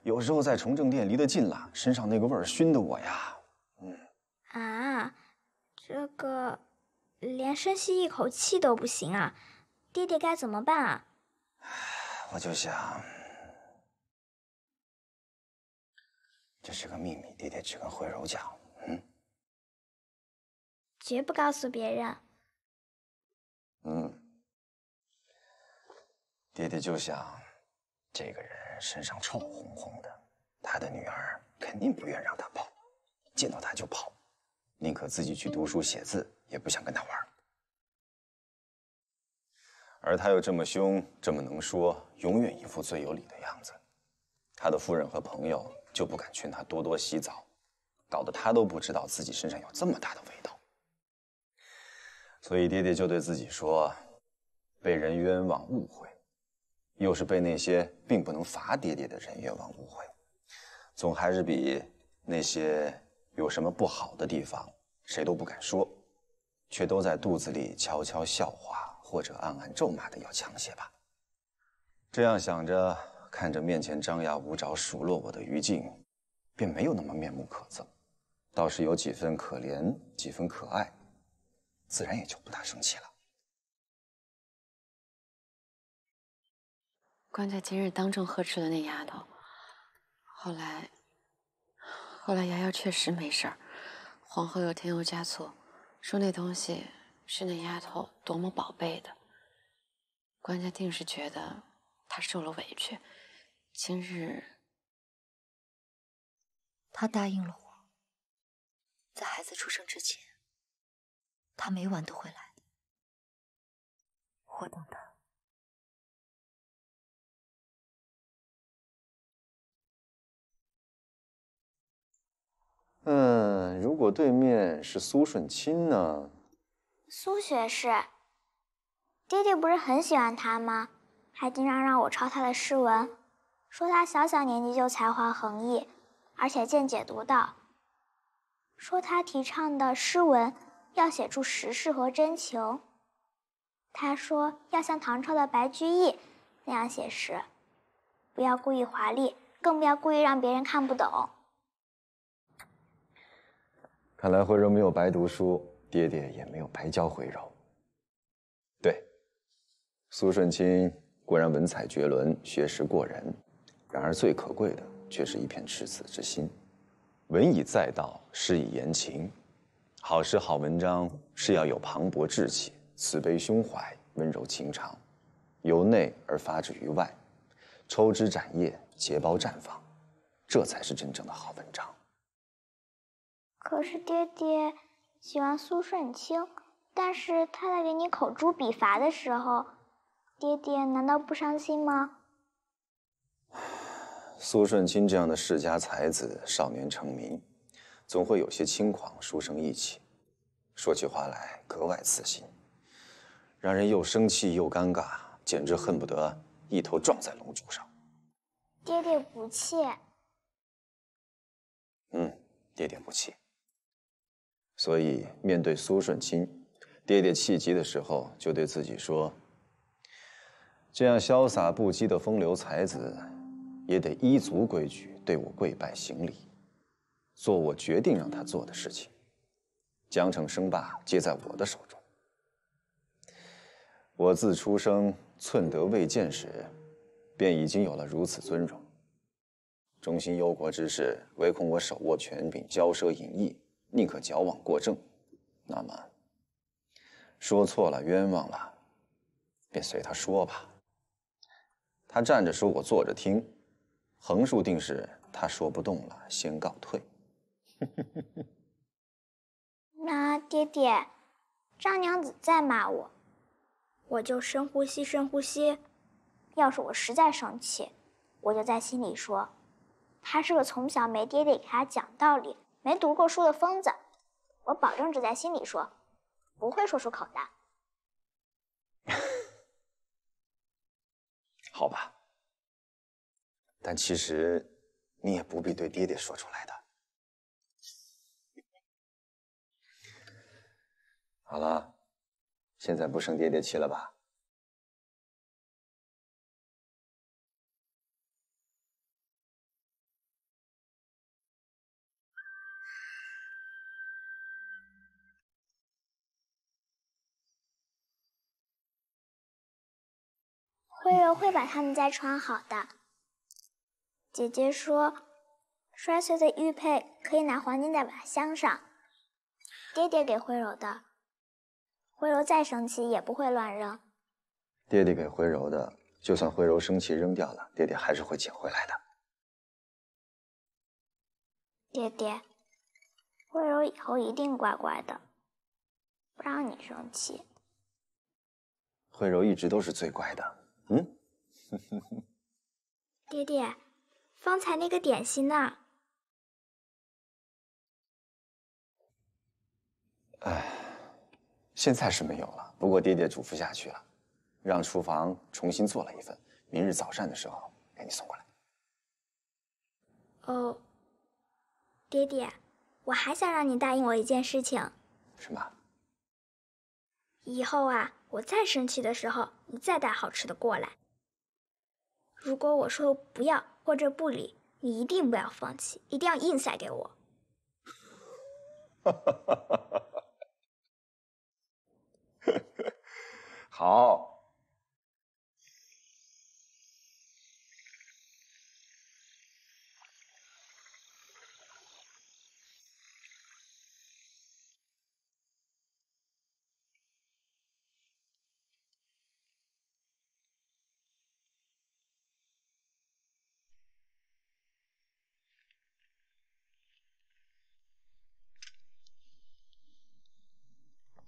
有时候在崇政殿离得近了，身上那个味儿熏得我呀，这个连深吸一口气都不行啊，爹爹该怎么办啊？我就想，这是个秘密，爹爹只跟慧柔讲，绝不告诉别人。爹爹就想，这个人身上臭烘烘的，他的女儿肯定不愿让他跑，见到他就跑，宁可自己去读书写字，也不想跟他玩。而他又这么凶，这么能说，永远一副最有理的样子，他的夫人和朋友就不敢劝他多多洗澡，搞得他都不知道自己身上有这么大的味道。所以爹爹就对自己说，被人冤枉误会，又是被那些并不能罚爹爹的人冤枉误会，总还是比那些有什么不好的地方谁都不敢说，却都在肚子里悄悄笑话或者暗暗咒骂的要强些吧。这样想着，看着面前张牙舞爪数落我的于静，便没有那么面目可憎，倒是有几分可怜，几分可爱，自然也就不大生气了。关在今日当众呵斥的那丫头，后来瑶瑶确实没事儿，皇后又添油加醋，说那东西是那丫头多么宝贝的。关家定是觉得她受了委屈，今日他答应了我，在孩子出生之前，他每晚都会来的。我等他。如果对面是苏顺钦呢？苏学士，爹爹不是很喜欢他吗？还经常让我抄他的诗文，说他小小年纪就才华横溢，而且见解独到。说他提倡的诗文要写出实事和真情。他说要像唐朝的白居易那样写实，不要故意华丽，更不要故意让别人看不懂。看来慧柔没有白读书，爹爹也没有白教慧柔。对，苏舜钦固然文采绝伦，学识过人，然而最可贵的却是一片赤子之心。文以载道，诗以言情。好诗好文章是要有磅礴志气、慈悲胸怀、温柔情长，由内而发之于外，抽枝展叶，结苞绽放，这才是真正的好文章。可是爹爹喜欢苏舜钦，但是他在给你口诛笔伐的时候，爹爹难道不伤心吗？苏舜钦这样的世家才子，少年成名，总会有些轻狂，书生意气，说起话来格外刺心，让人又生气又尴尬，简直恨不得一头撞在龙柱上。爹爹不怯。爹爹不气。所以面对苏舜钦，爹爹气急的时候，就对自己说：这样潇洒不羁的风流才子，也得依足规矩对我跪拜行礼，做我决定让他做的事情。江城争霸皆在我的手中。我自出生寸德未见时，便已经有了如此尊荣。忠心忧国之事，唯恐我手握权柄，骄奢淫逸，宁可矫枉过正。那么，说错了，冤枉了，便随他说吧。他站着说，我坐着听，横竖定是他说不动了，先告退。那爹爹，张娘子再骂我，我就深呼吸，深呼吸。要是我实在生气，我就在心里说，他是个从小没爹爹给他讲道理、没读过书的疯子。我保证只在心里说，不会说出口的。好吧，但其实你也不必对爹爹说出来的。好了，现在不生爹爹气了吧？慧柔会把它们再穿好的。姐姐说，摔碎的玉佩可以拿黄金再把它镶上。爹爹给慧柔的，慧柔再生气也不会乱扔。爹爹给慧柔的，就算慧柔生气扔掉了，爹爹还是会捡回来的。爹爹，慧柔以后一定乖乖的，不让你生气。慧柔一直都是最乖的。爹爹，方才那个点心呢？现在是没有了，不过爹爹嘱咐下去了，让厨房重新做了一份，明日早膳的时候给你送过来。哦，爹爹，我还想让你答应我一件事情。什么？以后啊，我再生气的时候，你再带好吃的过来。如果我说不要或者不理，你一定不要放弃，一定要硬塞给我。好。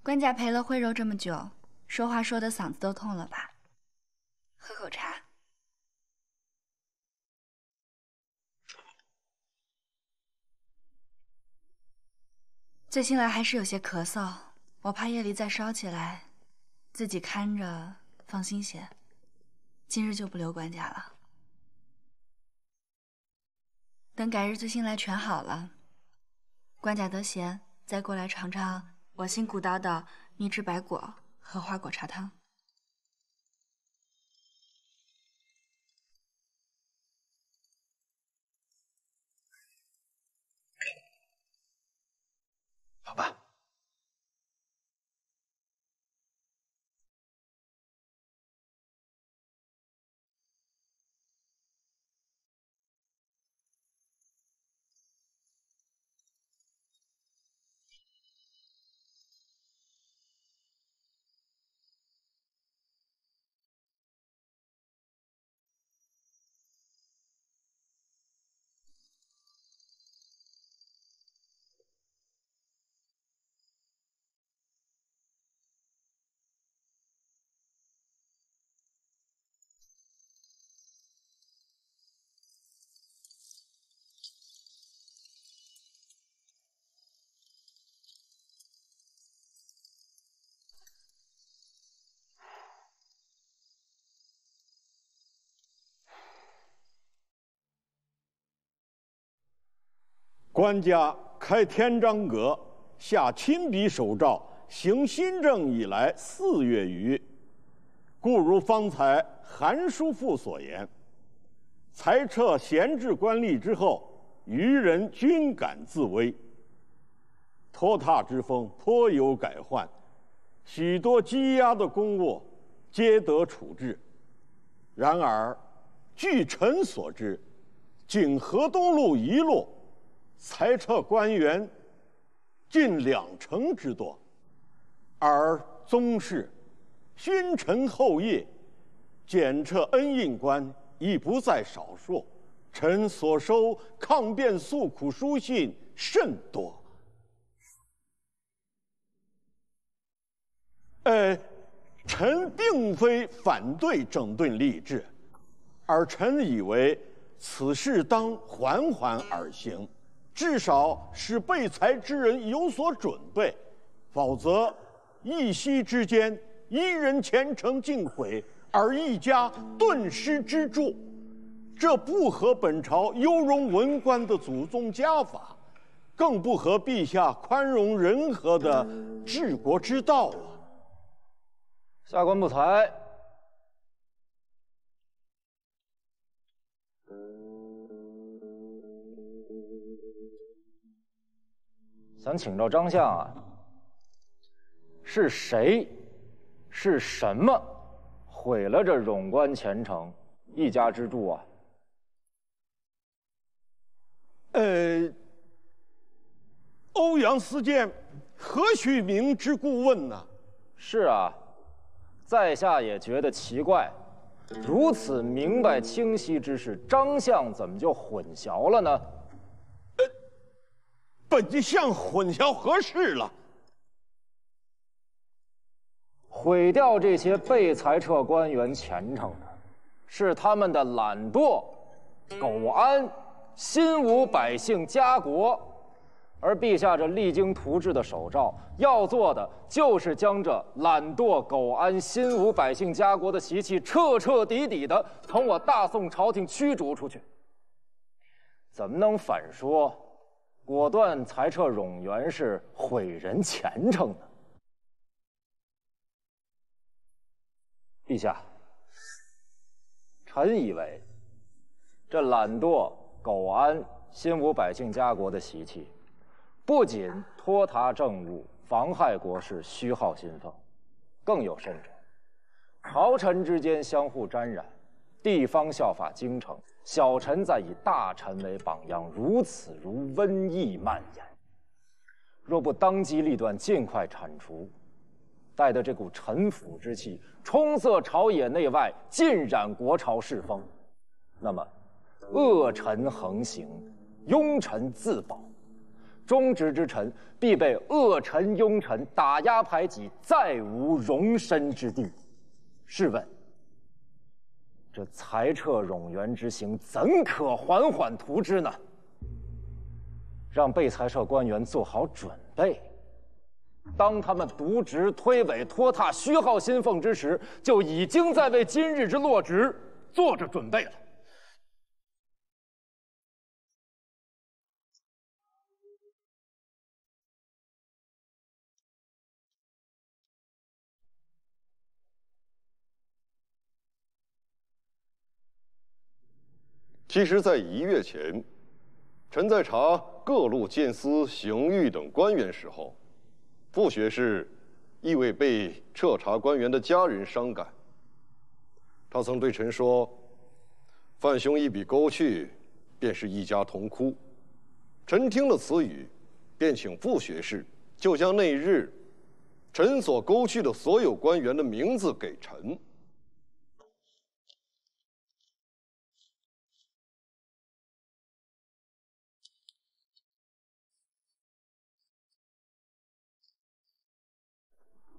官家陪了慧柔这么久，说话说的嗓子都痛了吧？喝口茶。最近来还是有些咳嗽，我怕夜里再烧起来，自己看着放心些。今日就不留官家了，等改日最新来全好了，官家得闲再过来尝尝我新鼓捣的蜜汁白果和花果茶汤。好吧。官家开天章阁，下亲笔手诏，行新政以来4月余。故如方才韩叔父所言，裁撤闲置官吏之后，余人均感自危，拖沓之风颇有改换，许多积压的公务皆得处置。然而，据臣所知，仅河东路一路裁撤官员近20%之多，而宗室、勋臣后业检撤恩印官亦不在少数。臣所收抗辩诉苦书信甚多。臣并非反对整顿吏治，而臣以为此事当缓缓而行，至少使被裁之人有所准备，否则一夕之间，一人前程尽毁，而一家顿失支柱，这不合本朝优容文官的祖宗家法，更不合陛下宽容仁和的治国之道啊！下官不才。想请教张相啊，是谁，是什么毁了这冗官前程、一家之助啊？欧阳思监何许明之故问呢？是啊，在下也觉得奇怪，如此明白清晰之事，张相怎么就混淆了呢？本相混淆何事了？毁掉这些被裁撤官员前程的，是他们的懒惰、苟安、心无百姓家国。而陛下这励精图治的手诏，要做的就是将这懒惰、苟安、心无百姓家国的习气彻彻底底的从我大宋朝廷驱逐出去。怎么能反说果断裁撤冗员是毁人前程呢？陛下，臣以为这懒惰、苟安、心无百姓家国的习气，不仅拖沓政务，妨害国事，虚耗薪俸，更有甚者，朝臣之间相互沾染，地方效法京城，小臣再以大臣为榜样，如此如瘟疫蔓延。若不当机立断，尽快铲除，待得这股臣腐之气冲塞朝野内外，浸染国朝世风，那么恶臣横行，庸臣自保，忠直之臣必被恶臣庸臣打压排挤，再无容身之地。试问，这裁撤冗员之行，怎可缓缓图之呢？让被裁撤官员做好准备，当他们渎职、推诿、拖沓、虚耗薪俸之时，就已经在为今日之落职做着准备了。其实，在1月前，臣在查各路监司、刑狱等官员时候，傅学士亦为被彻查官员的家人伤感。他曾对臣说：“范兄一笔勾去，便是一家同哭。”臣听了此语，便请傅学士就将那日臣所勾去的所有官员的名字给臣。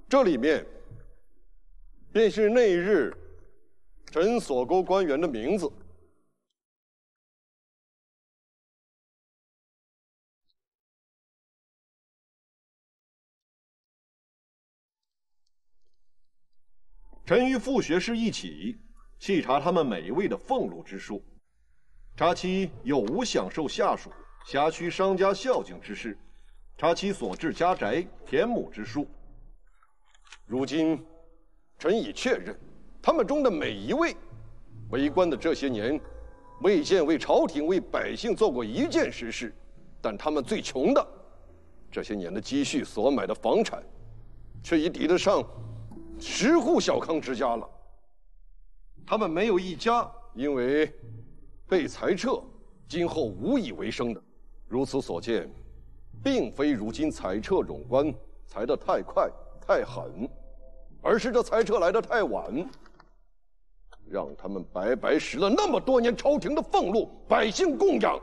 这里面便是那日臣所勾官员的名字。臣与傅学士一起细查他们每一位的俸禄之数，查其有无享受下属辖区商家孝敬之事，查其所置家宅田亩之数。如今，臣已确认，他们中的每一位，为官的这些年，未见为朝廷、为百姓做过一件实事。但他们最穷的，这些年的积蓄所买的房产，却已抵得上10户小康之家了。他们没有一家因为被裁撤，今后无以为生的。如此所见，并非如今裁撤冗官裁得太快太狠，而是这裁撤来得太晚，让他们白白使了那么多年朝廷的俸禄，百姓供养。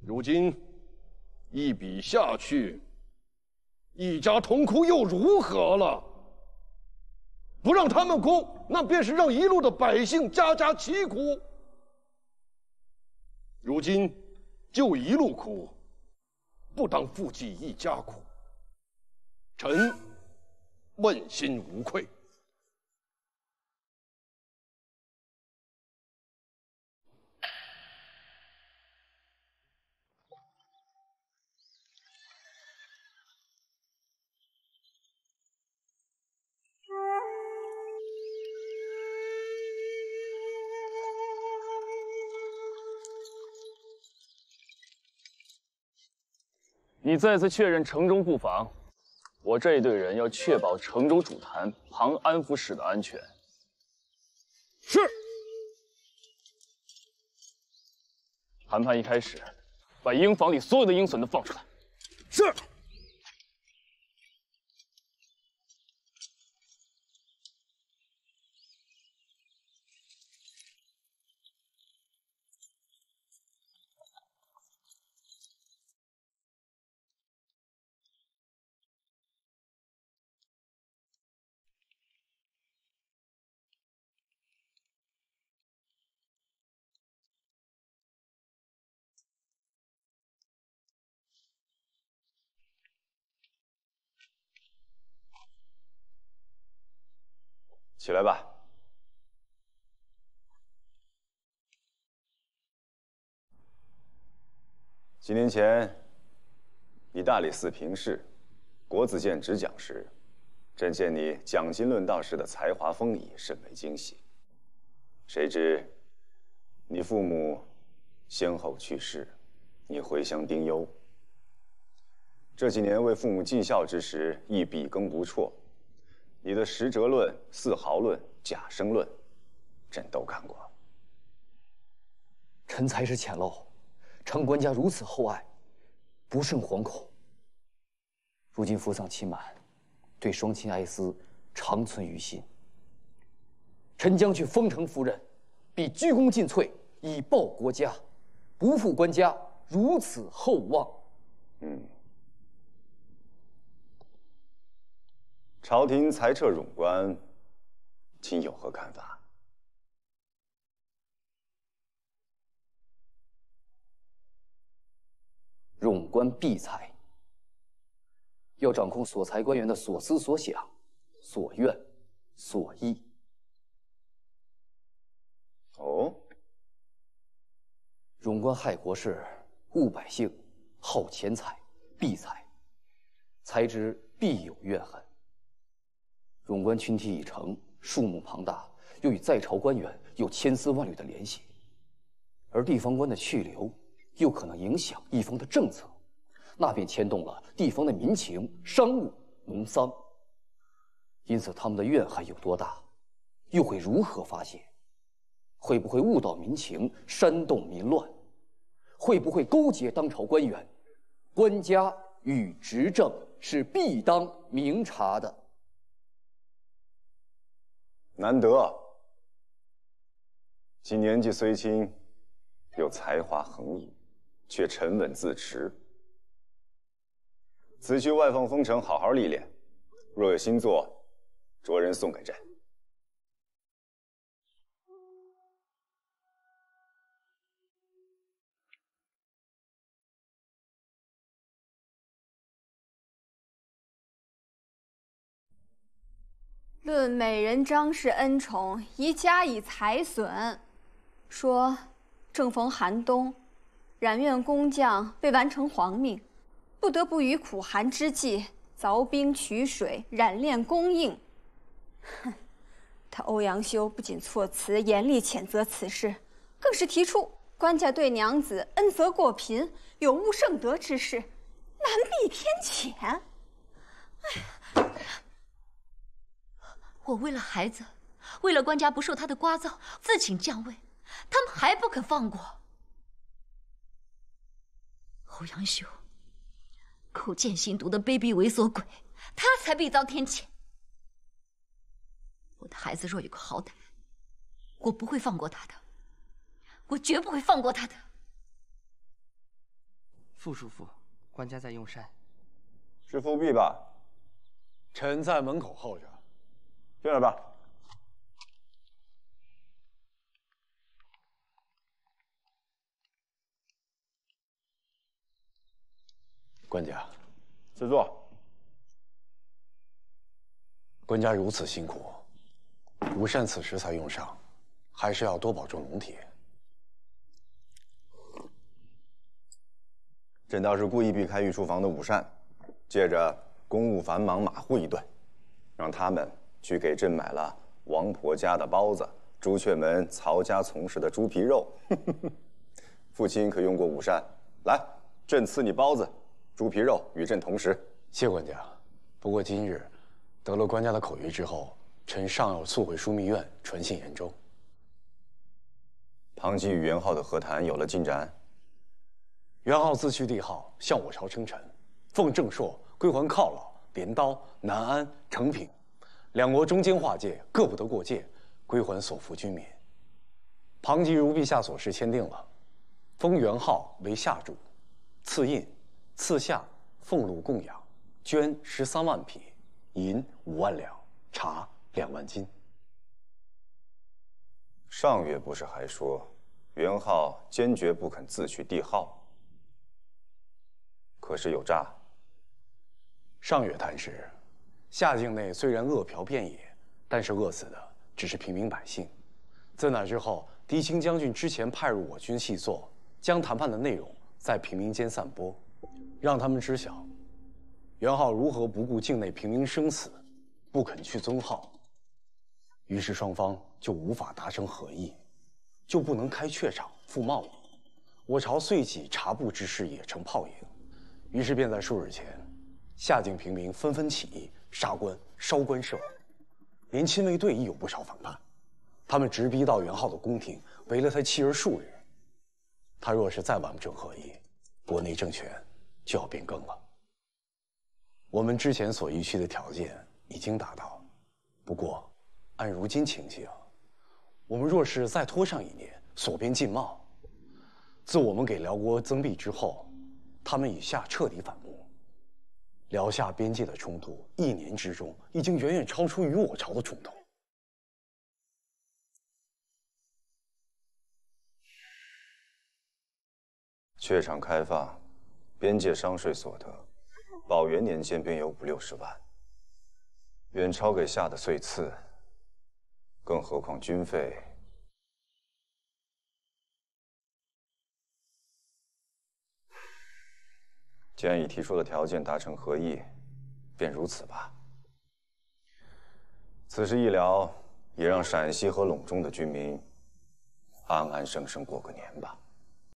如今一笔下去，一家同哭又如何了？不让他们哭，那便是让一路的百姓家家齐哭。如今就一路哭，不当负济一家苦。臣问心无愧。你再次确认城中布防，我这一队人要确保城中主坛庞安抚使的安全。是。谈判一开始，把营房里所有的鹰隼都放出来。是。起来吧。几年前，你大理寺评事、国子监执讲时，朕见你讲经论道时的才华风仪，甚为惊喜。谁知，你父母先后去世，你回乡丁忧。这几年为父母尽孝之时，亦笔耕不辍。你的十哲论、四豪论、贾生论，朕都看过。臣才识浅陋，承官家如此厚爱，不胜惶恐。如今父丧期满，对双亲哀思长存于心。臣将去丰城赴任，必鞠躬尽瘁，以报国家，不负官家如此厚望。朝廷裁撤冗官，卿有何看法？冗官必裁，要掌控所裁官员的所思所想、所愿、所意。哦，冗官害国事，误百姓，好钱财，必裁，裁之必有怨恨。冗官群体已成，数目庞大，又与在朝官员有千丝万缕的联系，而地方官的去留又可能影响一方的政策，那便牵动了地方的民情、商务、农桑。因此，他们的怨恨有多大，又会如何发泄？会不会误导民情，煽动民乱？会不会勾结当朝官员？官家与执政是必当明察的。难得，其年纪虽轻，又才华横溢，却沉稳自持。此去外放封城，好好历练。若有新作，着人送给朕。论美人张氏恩宠，宜加以财损。说正逢寒冬，冉院工匠为完成皇命，不得不于苦寒之际凿冰取水，染炼供应。哼，他欧阳修不仅措辞严厉谴责此事，更是提出官家对娘子恩泽过贫，有误圣德之事，难避偏浅。哎呀！我为了孩子，为了官家不受他的聒噪，自请降位，他们还不肯放过。欧阳修，口贱心毒的卑鄙猥琐鬼，他才必遭天谴。我的孩子若有个好歹，我不会放过他的，我绝不会放过他的。傅叔父，官家在用膳。是复辟吧？臣在门口候着。进来吧。官家，赐座。官家如此辛苦，午膳此时才用上，还是要多保重龙体。朕倒是故意避开御书房的午膳，借着公务繁忙马虎一顿，让他们去给朕买了王婆家的包子，朱雀门曹家从事的猪皮肉。父亲可用过午膳，来，朕赐你包子、猪皮肉与朕同食。谢官家。不过今日得了官家的口谕之后，臣尚要速回枢密院传信延州。庞吉与元昊的和谈有了进展。元昊自去帝号，向我朝称臣，奉正朔归还犒劳、镰刀、南安、成平。两国中间划界，各不得过界，归还所俘军民。庞吉如陛下所示签订了，封元昊为下主，赐印、赐下、俸禄供养，绢13万匹，银5万两，茶2万斤。上月不是还说，元昊坚决不肯自取帝号？可是有诈。上月谈时，夏境内虽然恶殍遍野，但是饿死的只是平民百姓。自那之后，狄青将军之前派入我军细作，将谈判的内容在平民间散播，让他们知晓元昊如何不顾境内平民生死，不肯去遵号。于是双方就无法达成合议，就不能开榷场赴贸易。我朝遂起察布之势也成泡影。于是便在数日前，夏境平民纷纷起义，杀官、烧官设，连亲卫队亦有不少反叛。他们直逼到元昊的宫廷，围了他妻儿数日。他若是再完不成合议，国内政权就要变更了。我们之前所预期的条件已经达到，不过按如今情形，我们若是再拖上1年，锁边禁贸，自我们给辽国增币之后，他们以夏彻底反目，辽夏边界的冲突1年之中已经远远超出于我朝的冲突。榷场开放，边界商税所得，宝元年间便有50-60万，远超给夏的岁赐。更何况军费。既然已提出的条件达成合议，便如此吧。此事一了，也让陕西和陇中的军民安安生生过个年吧。